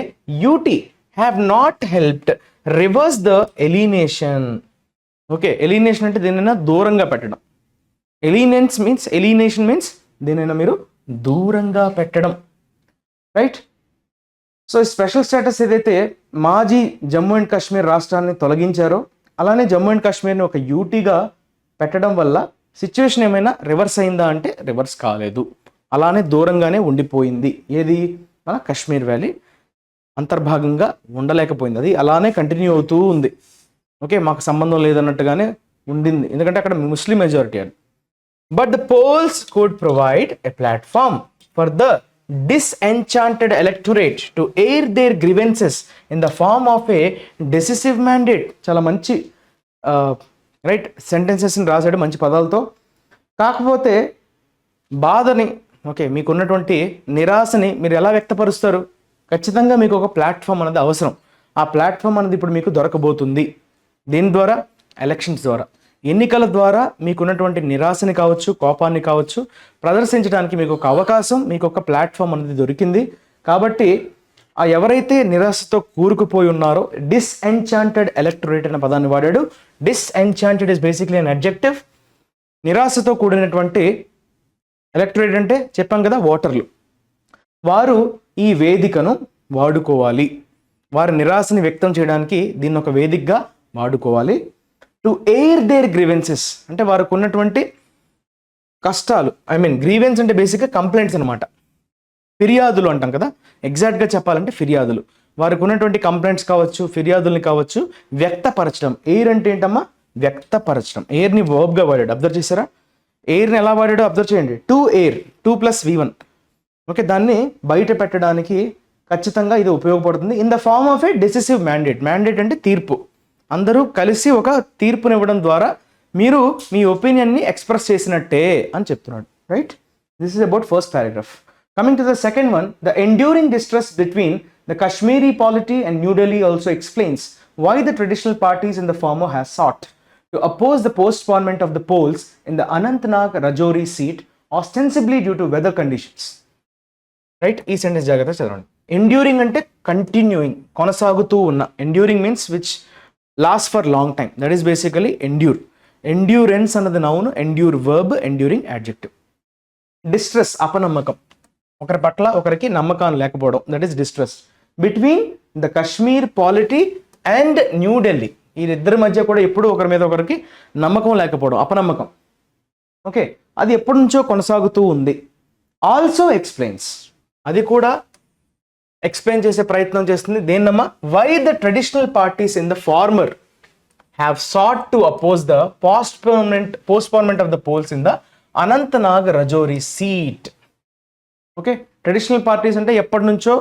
UT have not helped reverse the alienation. Okay, alienation అంటే దేనైనా దూరంగా పెట్టడం. ఎలినేషన్ మీన్స్ దేనైనా మీరు దూరంగా పెట్టడం, రైట్? సో ఈ స్పెషల్ స్టేటస్ ఏదైతే మాజీ జమ్మూ అండ్ కాశ్మీర్ రాష్ట్రాన్ని తొలగించారో, అలానే జమ్మూ అండ్ కాశ్మీర్ని ఒక యూటీగా పెట్టడం వల్ల సిచ్యువేషన్ ఏమైనా రివర్స్ అయిందా అంటే రివర్స్ కాలేదు, అలానే దూరంగానే ఉండిపోయింది. ఏది? మన కాశ్మీర్ వ్యాలీ అంతర్భాగంగా ఉండలేకపోయింది, అది అలానే కంటిన్యూ అవుతూ ఉంది. ఓకే, మాకు సంబంధం లేదన్నట్టుగానే ఉండింది, ఎందుకంటే అక్కడ ముస్లిం మెజారిటీ అది. But the polls could provide a platform for the disenchanted electorate to air their grievances in the form of a decisive mandate. చాలా మంచి రైట్ సెంటెన్సెస్ని రాశాడు మంచి పదాలతో. కాకపోతే బాధని, ఓకే, మీకున్నటువంటి నిరాశని మీరు ఎలా వ్యక్తపరుస్తారు? ఖచ్చితంగా మీకు ఒక ప్లాట్ఫామ్ అనేది అవసరం. ఆ ప్లాట్ఫామ్ అనేది ఇప్పుడు మీకు దొరకబోతుంది. దీని ద్వారా, ఎలక్షన్స్ ద్వారా, ఎన్నికల ద్వారా మీకున్నటువంటి నిరాశని కావచ్చు, కోపాన్ని కావచ్చు ప్రదర్శించడానికి మీకు ఒక అవకాశం, మీకు ఒక ప్లాట్ఫామ్ అనేది దొరికింది. కాబట్టి ఆ ఎవరైతే నిరాశతో కూరుకుపోయి ఉన్నారో, డిస్ఎన్చాంటెడ్ ఎలక్టరేట్ అనే పదాన్ని వాడాడు. డిస్ఎన్చాంటెడ్ ఇస్ బేసిక్లీ అన్ అడ్జెక్టివ్. నిరాశతో కూడినటువంటి ఎలక్టరేట్ అంటే చెప్పాం కదా, ఓటర్లు. వారు ఈ వేదికను వాడుకోవాలి, వారి నిరాశని వ్యక్తం చేయడానికి దీన్ని ఒక వేదికగా వాడుకోవాలి. టు ఎయిర్ దేర్ గ్రీవెన్సెస్ అంటే వారికి ఉన్నటువంటి కష్టాలు, గ్రీవెన్స్ అంటే బేసిక్గా కంప్లైంట్స్ అనమాట, ఫిర్యాదులు అంటాం కదా, ఎగ్జాక్ట్గా చెప్పాలంటే ఫిర్యాదులు. వారికి ఉన్నటువంటి కంప్లైంట్స్ కావచ్చు, ఫిర్యాదుల్ని కావచ్చు వ్యక్తపరచడం. ఎయిర్ అంటే ఏంటమ్మా? వ్యక్తపరచడం. ఎయిర్ని వర్బ్గా వాడాడు, అబ్జర్వ్ చేశారా? ఎయిర్ని ఎలా వాడాడో అబ్జర్వ్ చేయండి. To air, 2+V1. ఓకే, దాన్ని బయట పెట్టడానికి ఖచ్చితంగా ఇది ఉపయోగపడుతుంది. In the form of a decisive mandate. Mandate అంటే తీర్పు. అందరూ కలిసి ఒక తీర్పునివ్వడం ద్వారా మీరు మీ ఒపీనియన్ని ఎక్స్ప్రెస్ చేసినట్టే అని చెప్తున్నాడు, right? This is about first paragraph. Coming to the second one, the enduring distress between the Kashmiri polity and New Delhi also explains why the traditional parties in the former has sought to oppose the postponement of the polls in the Anantnag Rajouri seat, ostensibly due to weather conditions. Right, ఈ సెంటెన్స్ జాగ్రత్తగా చదవండి. ఎండ్యూరింగ్ అంటే కంటిన్యూయింగ్, కొనసాగుతూ ఉన్న. Enduring means which last for long time, that is basically endure. Endurance అన్నది noun, endure verb, enduring adjective. Distress అపనమ్మకం, ఒకరి పట్ల ఒకరికి నమ్మకం లేకపోవడం, that is distress. Between the Kashmir polity and New Delhi, వీరిద్దరి మధ్య కూడా ఎప్పుడు ఒకరి మీద ఒకరికి నమ్మకం లేకపోవడం, అపనమ్మకం. ఓకే, అది ఎప్పటి నుంచో కొనసాగుతూ ఉంది. ఆల్సో ఎక్స్ప్లెయిన్స్, అది కూడా ఎక్స్ప్లెయిన్ చేసే ప్రయత్నం చేస్తుంది. దేన్నమ్మా? Why the traditional parties in the former have sought to oppose the postponement of the polls in the Anantnag Rajouri seat. Okay, traditional parties అంటే ఎప్పటి నుంచో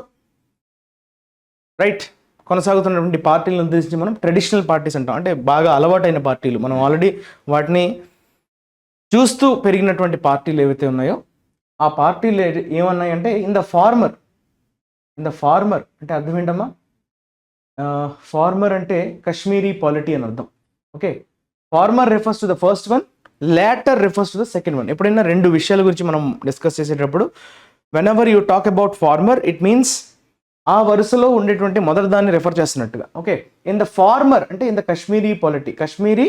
రైట్ కొనసాగుతున్నటువంటి పార్టీలను ఉద్దేశించి మనం ట్రెడిషనల్ పార్టీస్ అంటాం. అంటే బాగా అలవాటైన పార్టీలు, మనం ఆల్రెడీ వాటిని చూస్తూ పెరిగినటువంటి పార్టీలు ఏవైతే ఉన్నాయో ఆ పార్టీలు ఏమన్నాయంటే ఇన్ ద ఫార్మర్ అంటే అర్థం ఏంటమ్మా? ఫార్మర్ అంటే కశ్మీరీ పాలిటీ అని అర్థం. Okay, former refers to the first one, later refers to the second one. ఎప్పుడైనా రెండు విషయాల గురించి మనం డిస్కస్ చేసేటప్పుడు whenever you talk about former, it means ఆ వరుసలో ఉండేటువంటి మొదటి దాన్ని రెఫర్ చేస్తున్నట్టుగా. ఓకే, ఇన్ ద ఫార్మర్ అంటే in the Kashmiri polity, Kashmiri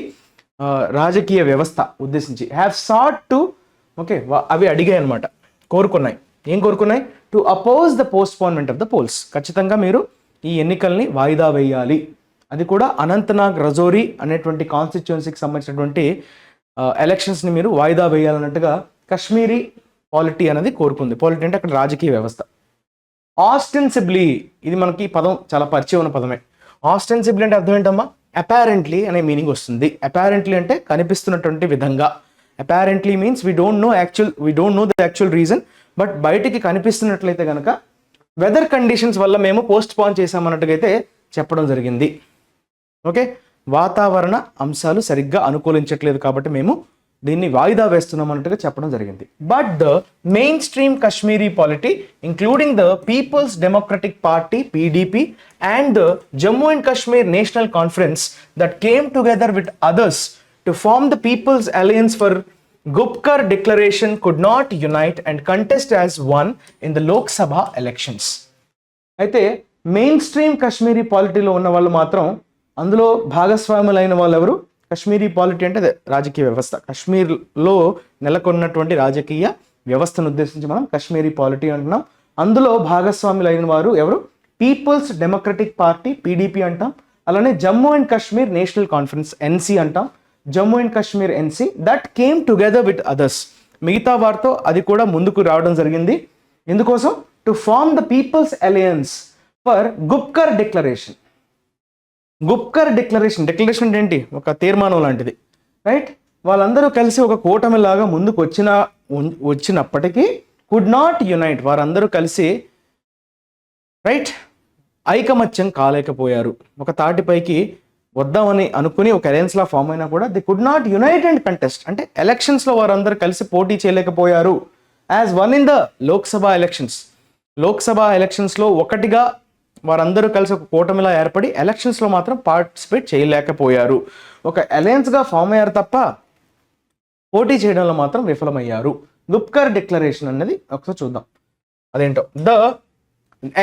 రాజకీయ వ్యవస్థ ఉద్దేశించి హ్యావ్ సాట్ టు, ఓకే, అవి అడిగాయి అనమాట, కోరుకున్నాయి. ఏం కోరుకున్నాయి? To oppose the postponement of the polls. ఖచ్చితంగా మీరు ఈ ఎన్నికల్ని వాయిదా వేయాలి, అది కూడా అనంతనాగ్ రజోరీ అనేటువంటి కాన్స్టిట్యుయెన్సీకి సంబంధించినటువంటి ఎలక్షన్స్ని మీరు వాయిదా వేయాలన్నట్టుగా కశ్మీరీ పాలిటీ అనేది కోరుకుంది. పాలిటీ అంటే అక్కడ రాజకీయ వ్యవస్థ. ఆస్టెన్సిబ్లీ, ఇది మనకి పదం చాలా పరిచయం ఉన్న పదమే. ఆస్టెన్సిబ్లీ అంటే అర్థం ఏంటమ్మా? అపారెంట్లీ అనే మీనింగ్ వస్తుంది. అపారెంట్లీ అంటే కనిపిస్తున్నటువంటి విధంగా. Apparently means we don't know the actual reason, but బయటికి కనిపిస్తున్నట్లయితే కనుక వెదర్ కండిషన్స్ వల్ల మేము పోస్ట్ పోన్ చేసామన్నట్టుగా అయితే చెప్పడం జరిగింది. ఓకే, వాతావరణ అంశాలు సరిగ్గా అనుకూలించట్లేదు కాబట్టి మేము దీన్ని వాయిదా వేస్తున్నాం అన్నట్టుగా చెప్పడం జరిగింది. But the mainstream Kashmiri polity including the peoples democratic party PDP and the Jammu and Kashmir national conference that came together with others to form the peoples alliance for Gupkar declaration could not unite and contest as one in the Lok Sabha elections. అయితే మెయిన్ స్ట్రీమ్ కశ్మీరీ పాలిటీలో ఉన్న వాళ్ళు మాత్రం అందులో భాగస్వాములైన వాళ్ళు ఎవరు? కశ్మీరీ పాలిటీ అంటే అదే రాజకీయ వ్యవస్థ, కశ్మీర్లో నెలకొన్నటువంటి రాజకీయ వ్యవస్థను ఉద్దేశించి మనం కశ్మీరీ పాలిటీ అంటున్నాం. అందులో భాగస్వాములైన వారు ఎవరు? పీపుల్స్ డెమోక్రటిక్ పార్టీ పీడీపీ అంటాం, అలానే Jammu and Kashmir national Conference NC అంటాం. Jammu and Kashmir NC that came together with others, మిగతా వారితో అది కూడా ముందుకు రావడం జరిగింది. ఎందుకోసం? To form the peoples alliance for Gupkar Declaration. Gupkar Declaration అంటే ఏంటి? ఒక తీర్మానం లాంటిది, రైట్? వాళ్ళందరూ కలిసి ఒక కూటమిలాగా ముందుకు వచ్చినప్పటికీ కుడ్ నాట్ యునైట్, వారందరూ కలిసి రైట్ ఐకమత్యం కాలేకపోయారు. ఒక తాటిపైకి వద్దామని అనుకుని ఒక అలయన్స్లా ఫామ్ అయినా కూడా the could not unite and contest, అంటే ఎలక్షన్స్లో వారందరూ కలిసి పోటీ చేయలేకపోయారు. As one in the Lok Sabha elections, Lok Sabha ఎలక్షన్స్లో ఒకటిగా వారందరూ కలిసి ఒక కూటమిలా ఏర్పడి ఎలక్షన్స్లో మాత్రం పార్టిసిపేట్ చేయలేకపోయారు. ఒక అలయన్స్గా ఫామ్ అయ్యారు తప్ప పోటీ చేయడంలో మాత్రం విఫలమయ్యారు. గుప్కర్ డిక్లరేషన్ అనేది ఒకసారి చూద్దాం అదేంటో. The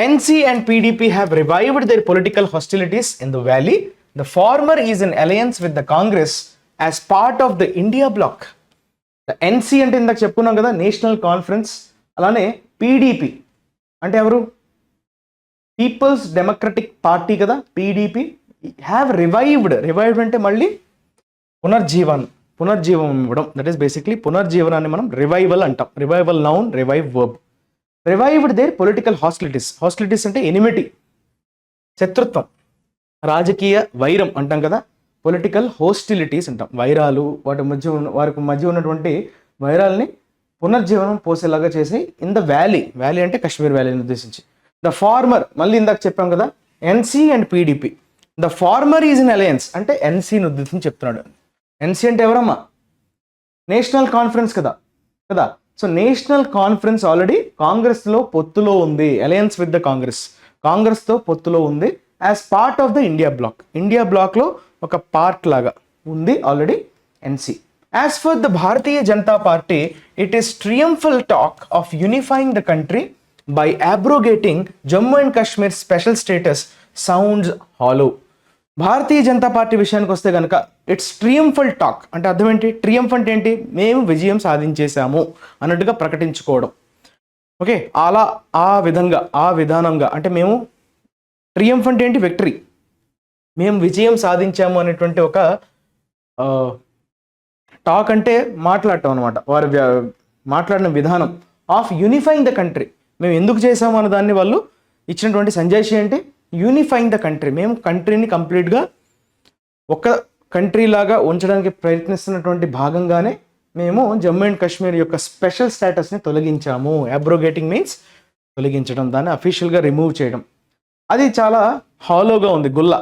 NC and PDP have revived their political hostilities in the valley. The former is in alliance with the Congress as part of the India bloc. The NC అంటే ఇందాక చెప్పుకున్నాం కదా, నేషనల్ కాన్ఫరెన్స్. అలానే పీడీపీ అంటే ఎవరు? పీపుల్స్ డెమోక్రటిక్ పార్టీ కదా, పీడీపీ. హ్యావ్ రివైవ్డ్ అంటే మళ్ళీ పునర్జీవం ఇవ్వడం. దట్ ఈస్ బేసిక్లీ పునర్జీవనాన్ని మనం రివైవల్ అంటాం. Revival noun, revive verb. Revived their political hostilities అంటే ఎనిమిటీ, శత్రుత్వం, రాజకీయ వైరం అంటాం కదా, పొలిటికల్ హోస్టిలిటీస్ అంటాం. వైరాలు, వారికి మధ్య ఉన్నటువంటి వైరాల్ని పునర్జీవనం పోసేలాగా చేసి ఇన్ ద వ్యాలీ అంటే కశ్మీర్ వ్యాలీని ఉద్దేశించి. ద ఫార్మర్, మళ్ళీ ఇందాక చెప్పాం కదా, NC and PDP. The former is in alliance అంటే ఎన్సీని ఉద్దేశించి చెప్తున్నాడు. ఎన్సీ అంటే ఎవరమ్మా? నేషనల్ కాన్ఫరెన్స్ కదా. సో నేషనల్ కాన్ఫరెన్స్ ఆల్రెడీ కాంగ్రెస్లో పొత్తులో ఉంది, అలయన్స్ విత్ ద కాంగ్రెస్తో పొత్తులో ఉంది. As part of the India బ్లాక్లో ఒక పార్ట్ లాగా ఉంది already NC. As for the Bharatiya Janata Party, it is triumphal talk of unifying the country by abrogating Jammu and Kashmir special status sounds hollow. Bharatiya Janata party విషయానికి వస్తే కనుక ఇట్స్ ట్రియంఫల్ టాక్ అంటే అర్థం ఏంటి? ట్రియంఫ్ అంటే ఏంటి? మేము విజయం సాధించేశాము అన్నట్టుగా ప్రకటించుకోవడం. ఓకే, అలా ఆ విధానంగా అంటే మేము ట్రియంఫ్ అంటే ఏంటి? విక్టరీ, మేము విజయం సాధించాము అనేటువంటి ఒక టాక్ అంటే మాట్లాడటం అనమాట. వారు మాట్లాడిన విధానం. ఆఫ్ యూనిఫైయింగ్ ద కంట్రీ, మేము ఎందుకు చేసాము అన్న దాన్ని వాళ్ళు ఇచ్చినటువంటి సంజాయిషి అంటే యూనిఫైయింగ్ ద కంట్రీ, మేము కంట్రీని కంప్లీట్గా ఒక కంట్రీ లాగా ఉంచడానికి ప్రయత్నిస్తున్నటువంటి భాగంగానే మేము జమ్మూ అండ్ కాశ్మీర్ యొక్క స్పెషల్ స్టేటస్ని తొలగించాము. అబ్రోగేటింగ్ మీన్స్ తొలగించడం, దాన్ని అఫీషియల్గా రిమూవ్ చేయడం. అది చాలా హాలోగా ఉంది. గుల్ల,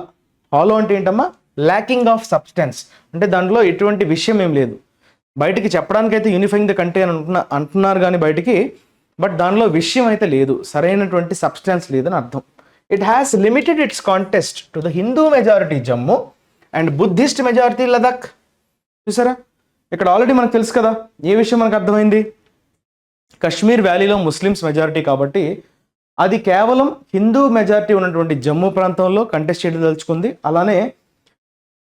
హాలో అంటే ఏంటమ్మా? ల్యాకింగ్ ఆఫ్ సబ్స్టెన్స్, అంటే దాంట్లో ఎటువంటి విషయం ఏం లేదు. బయటికి చెప్పడానికైతే యూనిఫైయింగ్ ద కంట్రీ అని అంటున్నారు కానీ బయటికి, బట్ దానిలో విషయం అయితే లేదు, సరైనటువంటి సబ్స్టెన్స్ లేదని అర్థం. It has limited it's contest to the Hindu majority Jammu and Buddhist majority Ladakh. చూసారా, ఇక్కడ ఆల్రెడీ మనకు తెలుసు కదా ఏ విషయం మనకు అర్థమైంది? కశ్మీర్ వ్యాలీలో ముస్లిమ్స్ మెజారిటీ కాబట్టి అది కేవలం హిందూ మెజారిటీ ఉన్నటువంటి జమ్మూ ప్రాంతంలో కంటెస్ట్ చేయదలుచుకుంది. అలానే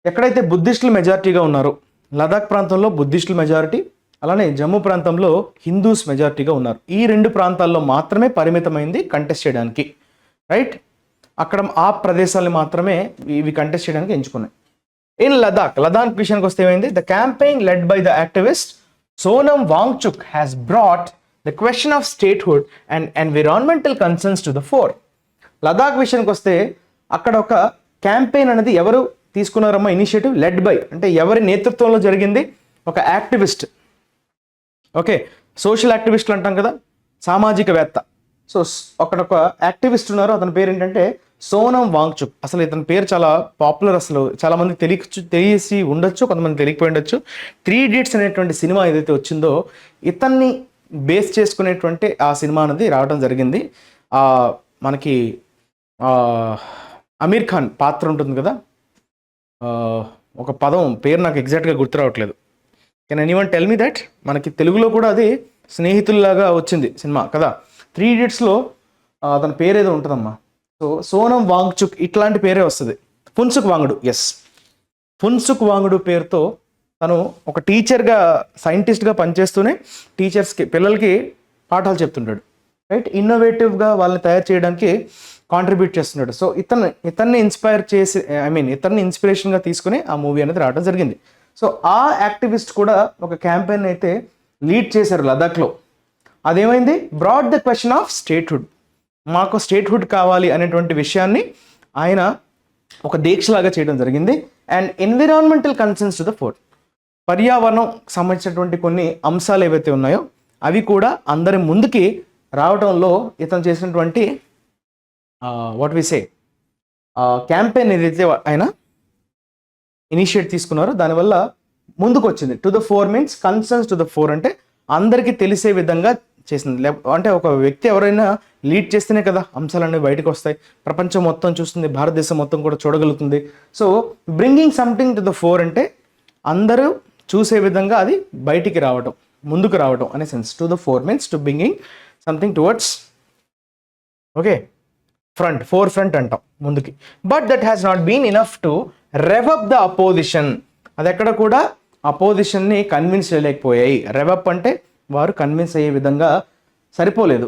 ఎక్కడైతే బుద్ధిస్టులు మెజారిటీగా ఉన్నారో లదాఖ్ ప్రాంతంలో బుద్ధిస్టుల మెజారిటీ, అలానే జమ్మూ ప్రాంతంలో హిందూస్ మెజారిటీగా ఉన్నారు. ఈ 2 ప్రాంతాల్లో మాత్రమే పరిమితమైంది కంటెస్ట్ చేయడానికి, రైట్? అక్కడ ఆ ప్రదేశాలను మాత్రమే ఇవి కంటెస్ట్ చేయడానికి ఎంచుకున్నాయి. ఇన్ లదాఖ్ విషయానికి వస్తే ఏమైంది? The campaign led by the activist Sonam Wangchuk has brought the question of statehood and environmental concerns to the four. Ladakh విషయానికి వస్తే అక్కడ ఒక క్యాంపెయిన్ అనేది ఎవరు తీసుకున్నారమ్మా ఇనిషియేటివ్? లెడ్ బై అంటే ఎవరి నేతృత్వంలో జరిగింది? ఒక యాక్టివిస్ట్. ఓకే, సోషల్ యాక్టివిస్టులు అంటాం కదా, సామాజికవేత్త. సో అక్కడ ఒక యాక్టివిస్ట్ ఉన్నారు, అతని పేరు ఏంటంటే సోనం వాంగ్చుక్. అసలు ఇతని పేరు చాలా పాపులర్, అసలు చాలా మందికి తెలిసి ఉండొచ్చు, కొంతమంది తెలియకపోయి ఉండొచ్చు. 3 Idiots అనేటువంటి సినిమా ఏదైతే వచ్చిందో ఇతన్ని బేస్ చేసుకునేటువంటి ఆ సినిమా అనేది రావడం జరిగింది. మనకి అమీర్ ఖాన్ పాత్ర ఉంటుంది కదా, ఒక పదం పేరు నాకు ఎగ్జాక్ట్గా గుర్తు రావట్లేదు. Can anyone tell me that? మనకి తెలుగులో కూడా అది స్నేహితుల్లాగా వచ్చింది సినిమా కదా. 3 Idiotsలో అతని పేరు ఏదో ఉంటుందమ్మా. సో సోనం వాంగ్చుక్ ఇట్లాంటి పేరే వస్తుంది. ఫున్సుక్ వాంగ్డు, ఎస్, ఫున్సుక్ వాంగ్డు పేరుతో తను ఒక టీచర్గా, సైంటిస్ట్గా పనిచేస్తూనే టీచర్స్కి, పిల్లలకి పాఠాలు చెప్తుంటాడు, రైట్? ఇన్నోవేటివ్గా వాళ్ళని తయారు చేయడానికి కాంట్రిబ్యూట్ చేస్తున్నాడు. సో ఇతన్ని ఇన్స్పైర్ చేసి, ఇతన్ని ఇన్స్పిరేషన్గా తీసుకుని ఆ మూవీ అనేది రావడం జరిగింది. సో ఆ యాక్టివిస్ట్ కూడా ఒక క్యాంపెయిన్ అయితే లీడ్ చేశారు లదాఖ్లో. అదేమైంది? Brought the question of statehood, మాకు స్టేట్హుడ్ కావాలి అనేటువంటి విషయాన్ని ఆయన ఒక దీక్షలాగా చేయడం జరిగింది. And environmental concerns to the fore, పర్యావరణం సంబంధించినటువంటి కొన్ని అంశాలు ఏవైతే ఉన్నాయో అవి కూడా అందరి ముందుకి రావడంలో ఇతను చేసినటువంటి వాట్ వి సే క్యాంపెయిన్ ఏదైతే ఆయన ఇనిషియేట్ తీసుకున్నారో దానివల్ల ముందుకు వచ్చింది. To the fore means concerns to the fore అంటే అందరికీ తెలిసే విధంగా చేసింది. అంటే ఒక వ్యక్తి ఎవరైనా లీడ్ చేస్తేనే కదా అంశాలన్నీ బయటకు వస్తాయి, ప్రపంచం మొత్తం చూస్తుంది, భారతదేశం మొత్తం కూడా చూడగలుగుతుంది. So bringing something to the fore అంటే అందరూ చూసే విధంగా అది బయటికి రావడం, ముందుకు రావడం అనే sense. To the fore means to bringing something towards, okay, front, forefront అంటాం ముందుకి. But that has not been enough to rev up the opposition. అది ఎక్కడ కూడా అపోజిషన్ని కన్విన్స్ చేయలేకపోయాయి. రెవ్ అప్ అంటే వారు కన్విన్స్ అయ్యే విధంగా సరిపోలేదు,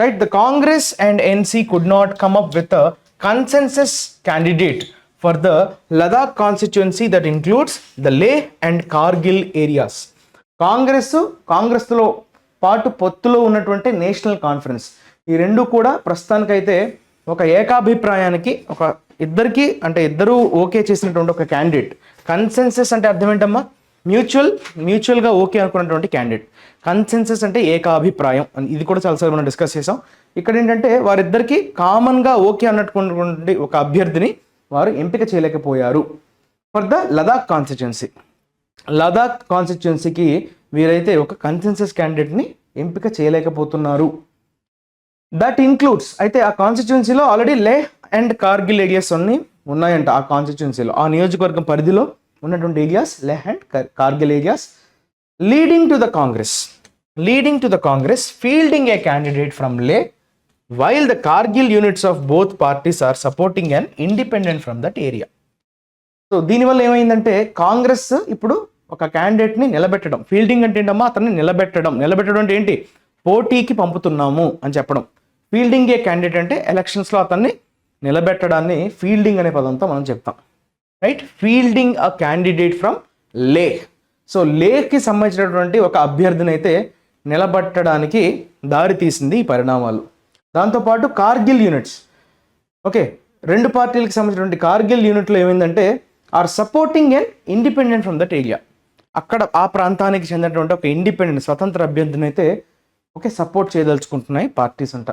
right? The Congress and NC could not come up with a consensus candidate for the Ladakh constituency that includes the Leh and Kargil areas. కాంగ్రెస్లో పాటు పొత్తులో ఉన్నటువంటి నేషనల్ కాన్ఫరెన్స్, ఈ రెండు కూడా ప్రస్తుతానికైతే ఒక ఏకాభిప్రాయానికి, ఒక ఇద్దరు ఓకే చేసినటువంటి ఒక క్యాండిడేట్. కన్సెన్సస్ అంటే అర్థం ఏంటమ్మా? మ్యూచువల్గా ఓకే అనుకున్నటువంటి క్యాండిడేట్. కన్సెన్సస్ అంటే ఏకాభిప్రాయం, ఇది కూడా చాలాసార్లు మనం డిస్కస్ చేసాం. ఇక్కడ ఏంటంటే వారిద్దరికి కామన్గా ఓకే అన్నటువంటి ఒక అభ్యర్థిని వారు ఎంపిక చేయలేకపోయారు ఫర్ ద లదాఖ్ కాన్స్టిట్యుయెన్సీ. లదాఖ్ కాన్స్టిట్యుయెన్సీకి వీరైతే ఒక కన్సెన్సస్ క్యాండిడేట్ని ఎంపిక చేయలేకపోతున్నారు. దట్ ఇన్క్లూడ్స్, అయితే ఆ కాన్స్టిట్యుయెన్సీలో already Leh and Kargil areas అన్నీ ఉన్నాయంట. ఆ కాన్స్టిట్యుయెన్సీలో, ఆ నియోజకవర్గం పరిధిలో ఉన్నటువంటి areas Leh and Kargil areas. Leading to the Congress fielding a candidate from Leh while the Kargil units of both parties are supporting and independent from that area. So దీనివల్ల ఏమైందంటే కాంగ్రెస్ ఇప్పుడు ఒక క్యాండిడేట్ని నిలబెట్టడం, ఫీల్డింగ్ అంటే ఏంటమ్మా? అతన్ని నిలబెట్టడం అంటే ఏంటి? పోటీకి పంపుతున్నాము అని చెప్పడం. ఫీల్డింగ్ ఏ క్యాండిడేట్ అంటే ఎలక్షన్స్లో అతన్ని నిలబెట్టడాన్ని ఫీల్డింగ్ అనే పదంతో మనం చెప్తాం, right? Fielding a candidate from లే. సో లేకి సంబంధించినటువంటి ఒక అభ్యర్థిని అయితే నిలబెట్టడానికి దారి తీసింది ఈ పరిణామాలు. దాంతోపాటు కార్గిల్ యూనిట్స్, ఓకే, 2 పార్టీలకు సంబంధించినటువంటి కార్గిల్ యూనిట్లో ఏమైందంటే are supporting and independent from that area. అక్కడ ఆ ప్రాంతానికి చెందినటువంటి ఒక ఇండిపెండెంట్ స్వతంత్ర అభ్యర్థిని అయితే సపోర్ట్ చేయదలుచుకుంటున్నాయి పార్టీస్ అంట.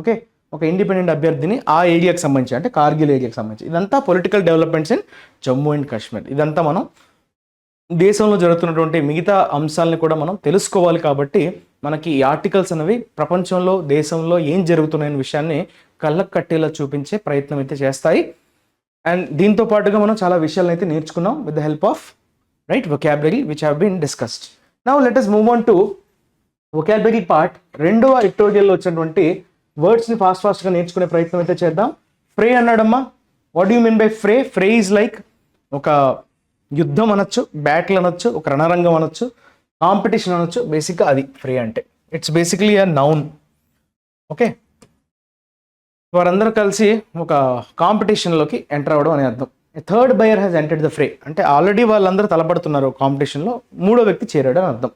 ఓకే, ఒక ఇండిపెండెంట్ అభ్యర్థిని ఆ ఏరియాకి సంబంధించి, అంటే కార్గిల్ ఏరియాకి సంబంధించి. ఇదంతా political developments in Jammu and Kashmir. ఇదంతా మనం దేశంలో జరుగుతున్నటువంటి మిగతా అంశాలని కూడా మనం తెలుసుకోవాలి. కాబట్టి మనకి ఈ ఆర్టికల్స్ అనేవి ప్రపంచంలో, దేశంలో ఏం జరుగుతున్నాయనే విషయాన్ని కళ్ళకు కట్టేలా చూపించే ప్రయత్నం అయితే చేస్తాయి. అండ్ దీంతో పాటుగా మనం చాలా విషయాలను అయితే నేర్చుకున్నాం with the help of right vocabulary which have been discussed. Now let us move on to vocabulary part. రెండవ ఎడిటోరియల్లో వచ్చినటువంటి వర్డ్స్ని ఫాస్ట్గా నేర్చుకునే ప్రయత్నం అయితే చేద్దాం. ఫ్రే అన్నాడమ్మా. What you mean by fray? Fray is like ఒక యుద్ధం అనొచ్చు, బ్యాటిల్ అనొచ్చు, ఒక రణరంగం అనొచ్చు, కాంపిటీషన్ అనొచ్చు. బేసిక్గా అది ఫ్రే అంటే. It's basically a noun. Okay, వారందరూ కలిసి ఒక కాంపిటీషన్లోకి ఎంటర్ అవ్వడం అనే అర్థం. Third buyer has entered the fray అంటే ఆల్రెడీ వాళ్ళందరూ తలపడుతున్నారు కాంపిటీషన్లో, మూడో వ్యక్తి చేరాడు అని అర్థం.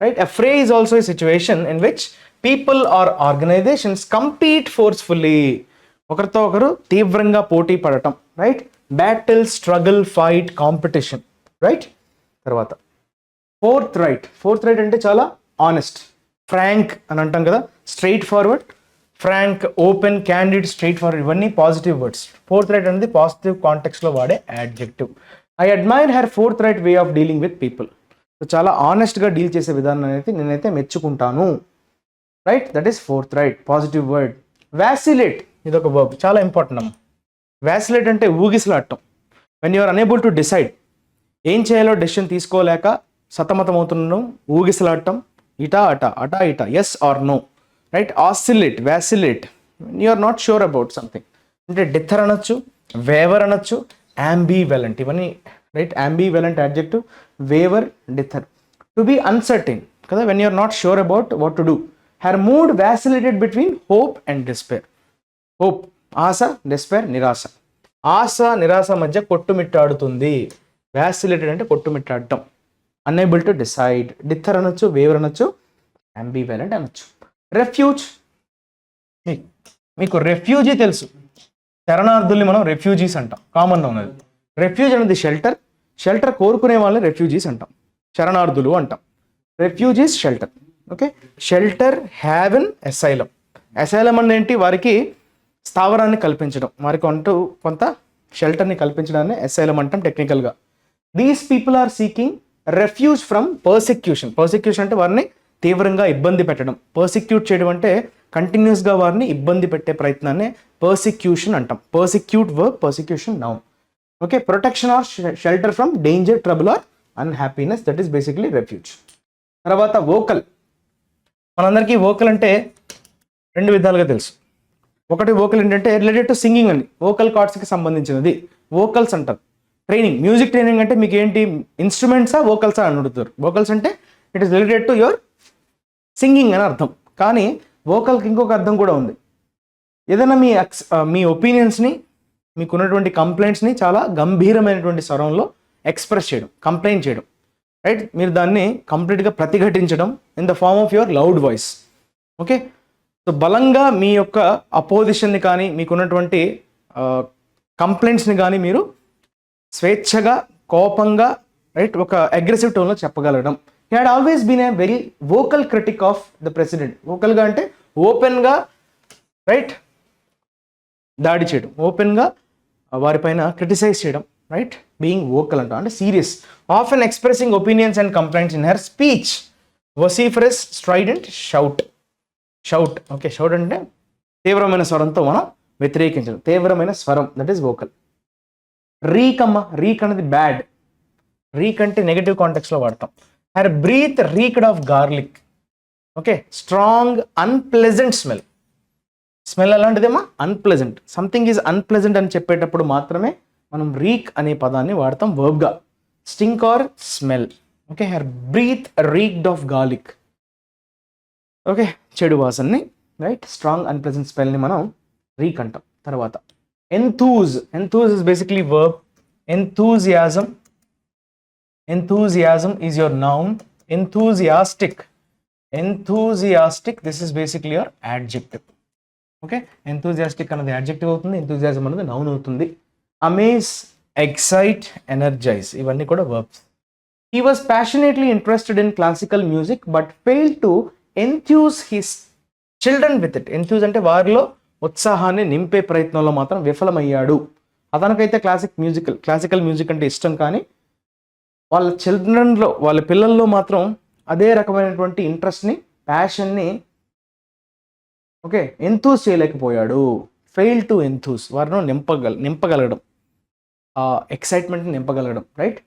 Right, a fray is also a situation in which people or organisations compete forcefully, ఒకరితో ఒకరు తీవ్రంగా పోటీ పడటం. Right, battle, struggle, fight, competition. Right, తర్వాత ఫోర్త్ రైట్ అంటే చాలా ఆనెస్ట్, ఫ్రాంక్ అని అంటాం కదా, straightforward, frank, open, candid, straightforward, ఇవన్నీ పాజిటివ్ వర్డ్స్. ఫోర్త్ రైట్ అనేది పాజిటివ్ కాంటెక్స్లో వాడే adjective. I admire her forthright way of dealing with people. చాలా ఆనెస్ట్గా డీల్ చేసే విధానం అయితే నేనైతే మెచ్చుకుంటాను. Right, that is forthright, positive word. Vacillate, ఇది ఒక వర్బ్, చాలా ఇంపార్టెంట్ అమ్మ. వ్యాసిలేట్ అంటే ఊగిసలాడటం. When you're unable to decide, ఏం చేయాలో డెసిషన్ తీసుకోలేక సతమతం అవుతున్నాం, ఊగిసలాడటం, ఇటా అటా ఇటా, yes or no. Right, oscillate, vacillate, you are not sure about something అంటే డిథర్ అనొచ్చు, వేవర్ అనొచ్చు, అంబివెలెంట్, ఇవన్నీ. Right, ambivalent adjective, waver, dither. To be uncertain కదా, when you are not sure about what to do. Her mood vacillated between hope and despair. Hope ఆశ, డిస్పేర్ నిరాశ. ఆశ నిరాశ మధ్య కొట్టుమిట్టాడుతుంది. వ్యాసిలేటెడ్ అంటే కొట్టుమిట్టాడటం. అన్ఏబుల్ టు డిసైడ్, డిథర్ అనొచ్చు, వేవర్ అనొచ్చు, అంబివెలెంట్ అనొచ్చు. రెఫ్యూజ్, మీకు రెఫ్యూజీ తెలుసు, శరణార్థుల్ని మనం రెఫ్యూజీస్ అంటాం, కామన్గా ఉన్నది. రెఫ్యూజ్ అనేది షెల్టర్, షెల్టర్ కోరుకునే వాళ్ళని రెఫ్యూజీస్ అంటాం, శరణార్థులు అంటాం. Refugees shelter. Okay, shelter, haven't, asylum. Asylum అంటే ఏంటి? వారికి స్థావరాన్ని కల్పించడం, వారికి అంటూ కొంత షెల్టర్ని కల్పించడాన్ని అసైలం అంటాం టెక్నికల్గా. These people are seeking refuge from persecution. Persecution అంటే వారిని తీవ్రంగా ఇబ్బంది పెట్టడం. పర్సిక్యూట్ చేయడం అంటే కంటిన్యూస్గా వారిని ఇబ్బంది పెట్టే ప్రయత్నాన్ని పర్సిక్యూషన్ అంటాం. Persecute verb, persecution noun. Okay, protection or shelter from danger, trouble or unhappiness, that is basically refuge. తర్వాత వోకల్. మనందరికీ వోకల్ అంటే రెండు విధాలుగా తెలుసు. ఒకటి వోకల్ ఏంటంటే రిలేటెడ్ టు సింగింగ్ అని, వోకల్ కార్డ్స్కి సంబంధించినది వోకల్స్ అంటారు. ట్రైనింగ్, మ్యూజిక్ ట్రైనింగ్ అంటే మీకు ఏంటి, ఇన్స్ట్రుమెంట్సా వోకల్సా అని అడుగుతారు. వోకల్స్ అంటే it is related to your singing అని అర్థం. కానీ వోకల్కి ఇంకొక అర్థం కూడా ఉంది. ఏదైనా మీ ఒపీనియన్స్ని, మీకున్నటువంటి కంప్లైంట్స్ని చాలా గంభీరమైనటువంటి స్వరంలో ఎక్స్ప్రెస్ చేయడం, కంప్లైంట్ చేయడం. రైట్, మీరు దాన్ని కంప్లీట్గా ప్రతిఘటించడం in the form of your loud voice. Okay, so బలంగా మీ యొక్క అపోజిషన్ని కానీ, మీకున్నటువంటి కంప్లైంట్స్ని కానీ మీరు స్వేచ్ఛగా, కోపంగా, రైట్, ఒక అగ్రెసివ్ టోన్లో చెప్పగలగడం. He had always been a very vocal critic of the president. వోకల్గా అంటే ఓపెన్గా, రైట్, దాడి చేయడం, ఓపెన్గా వారిపైన క్రిటిసైజ్ చేయడం. రైట్, బీయింగ్ వోకల్ అంటాం అంటే serious. Often expressing opinions and complaints in her speech. Vociferous, strident, shout. Okay, shout అంటే తీవ్రమైన స్వరంతో మనం వ్యతిరేకించడం, తీవ్రమైన స్వరం, దట్ ఈస్ వోకల్. రీక్ అమ్మ, రీక్ అనేది బ్యాడ్. రీక్ అంటే నెగటివ్ కాంటెక్స్లో వాడతాం. Her breath reeked of garlic. Okay, strong unpleasant smell. Smell అలాంటిదేమా అన్ప్లెజెంట్, సంథింగ్ ఈజ్ అన్ప్లెజెంట్ అని చెప్పేటప్పుడు మాత్రమే మనం రీక్ అనే పదాన్ని వాడతాం వర్బ్గా. Stink or smell. Okay, her breath reeked of garlic. Okay, చెడు వాసనని. రైట్, స్ట్రాంగ్ అన్ప్లెజెంట్ స్మెల్ని మనం రీక్ అంటాం. తర్వాత enthuse is basically verb. Enthusiasm is your noun. Enthusiastic, this is basically your adjective. Okay, enthusiastic another adjective avutundi, enthusiasm another noun avutundi. Amaze, excite, energize, ivanni kuda verbs. He was passionately interested in classical music but failed to enthuse his children with it. Enthuse ante varilo ఉత్సాహాన్ని నింపే ప్రయత్నంలో మాత్రం విఫలమయ్యాడు. అతనికైతే క్లాసికల్ మ్యూజిక్ అంటే ఇష్టం, కానీ వాళ్ళ చిల్డ్రన్లో, వాళ్ళ పిల్లల్లో మాత్రం అదే రకమైనటువంటి ఇంట్రెస్ట్ని, ప్యాషన్ని ఓకే ఎంథూస్ చేయలేకపోయాడు. ఫెయిల్ టు ఎంథూస్, వారిని నింపగలగడం, ఎక్సైట్మెంట్ని నింపగలగడం. Right,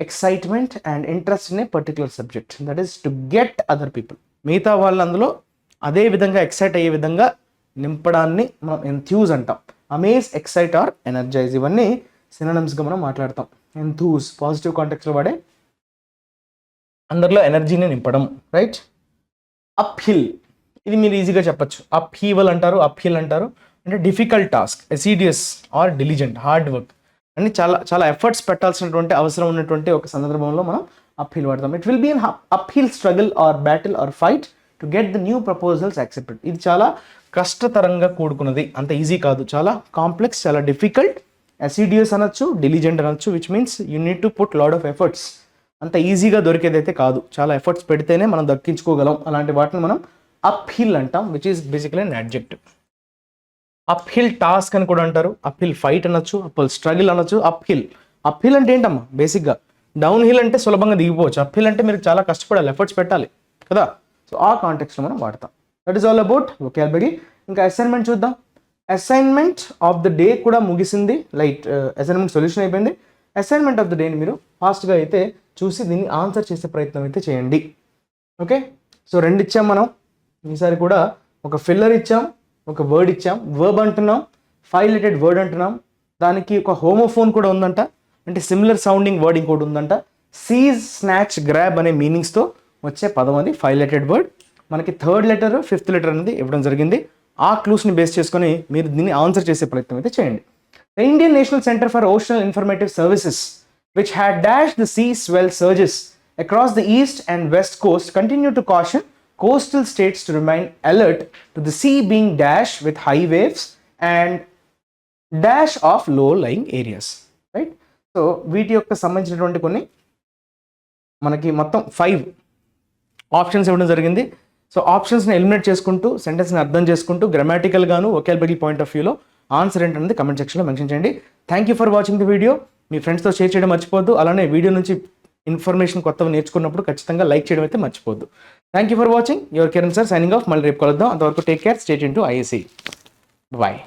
excitement and interest in a particular subject, that is to get other people. మిగతా వాళ్ళు అందులో అదే విధంగా ఎక్సైట్ అయ్యే విధంగా నింపడాన్ని మనం ఎంథ్యూజ్ అంటాం. అమేజ్, ఎక్సైట్ ఆర్ ఎనర్జైజ్ ఇవన్నీ సినోనిమ్స్గా మనం మాట్లాడతాం. ఎంథూజ్ పాజిటివ్ కాంటెక్స్లో వాడే అందరిలో ఎనర్జీని నింపడం, రైట్. అప్ హిల్ ఇది మీరు ఈజీగా చెప్పచ్చు. అప్ హీవల్ అంటారు, అప్ హిల్ అంటారు. అంటే difficult task, assiduous or diligent, hard work అని చాలా ఎఫర్ట్స్ పెట్టాల్సినటువంటి అవసరం ఉన్నటువంటి ఒక సందర్భంలో మనం అప్ హిల్ వాడతాం. It will be an uphill struggle or battle or fight to get the new proposals accepted. ఇది చాలా కష్టతరంగా కూడుకున్నది, అంత ఈజీ కాదు, చాలా కాంప్లెక్స్, చాలా డిఫికల్ట్. ఎసిడియస్ అనొచ్చు, డిలిజెంట్ అనొచ్చు, which means you need to put lot of efforts. అంత ఈజీగా దొరికేదైతే కాదు, చాలా ఎఫర్ట్స్ పెడితేనే మనం దక్కించుకోగలం. అలాంటి వాటిని మనం అప్ హిల్ అంటాం, which is basically an adjective. Up hill task అని కూడా అంటారు, అప్ హిల్ ఫైట్ అనొచ్చు, అప్ హిల్ స్ట్రగుల్ అనొచ్చు. అప్ హిల్ అంటే ఏంటమ్మా? బేసిక్గా డౌన్ హిల్ అంటే సులభంగా దిగిపోవచ్చు, అప్ హిల్ అంటే మీరు చాలా కష్టపడాలి, ఎఫర్ట్స్ పెట్టాలి కదా. సో ఆ కాంటెక్స్లో మనం వాడతాం. That is all about vocabulary. ఇంకా అసైన్మెంట్ చూద్దాం. అసైన్మెంట్ ఆఫ్ ద డే కూడా ముగిసింది, అసైన్మెంట్ సొల్యూషన్ అయిపోయింది. అసైన్మెంట్ ఆఫ్ ద డేని మీరు ఫాస్ట్గా అయితే చూసి దీన్ని ఆన్సర్ చేసే ప్రయత్నం అయితే చేయండి. ఓకే, సో 2 ఇచ్చాం మనం. ఈసారి కూడా ఒక ఫిల్లర్ ఇచ్చాం, ఒక వర్డ్ ఇచ్చాం. వర్బ్ అంటున్నాం, 5 లెటెడ్ వర్డ్ అంటున్నాం. దానికి ఒక హోమోఫోన్ కూడా ఉందంట, అంటే సిమిలర్ సౌండింగ్ వర్డ్ ఇంకోటి ఉందంట. సీజ్, స్నాచ్, గ్రాబ్ అనే మీనింగ్స్తో వచ్చే పదం అది 5 లెటెడ్ వర్డ్. మనకి 3rd లెటర్, 5th లెటర్ అనేది ఇవ్వడం జరిగింది. ఆ క్లూస్ని బేస్ చేసుకొని మీరు దీన్ని ఆన్సర్ చేసే ప్రయత్నం అయితే చేయండి. The Indian national centre for ocean informative services which had dashed the sea swell surges across the east and west coast continue to caution coastal states to remain alert to the sea being dashed with high waves and dash of low lying areas, right. So వీటి యొక్క సంబంధించినటువంటి కొన్ని మనకి మొత్తం 5 ఆప్షన్స్ ఇవ్వడం జరిగింది. సో ఆప్షన్స్ని ఎలిమినేట్ చేసుకుంటూ, సెంటెన్స్ని అర్థం చేసుకుంటూ, గ్రామాటికల్ గాను వొకాబులరీ పాయింట్ ఆఫ్ వ్యూలో ఆన్సర్ ఏంటనేది కమెంట్ సెక్షన్లో మెన్షన్ చేయండి. Thank you for watching the video. మీ ఫ్రెండ్స్తో షేర్ చేయడం మర్చిపోద్దు. అలానే వీడియో నుంచి ఇన్ఫర్మేషన్ కొత్తగా నేర్చుకున్నప్పుడు ఖచ్చితంగా లైక్ చేయడం అయితే మర్చిపోద్దు. Thank you for watching. Your Kiran sir signing off. మళ్ళీ రేపు కలుద్దాం. అంతవరకు take care, stay tuned to IAC. Bye.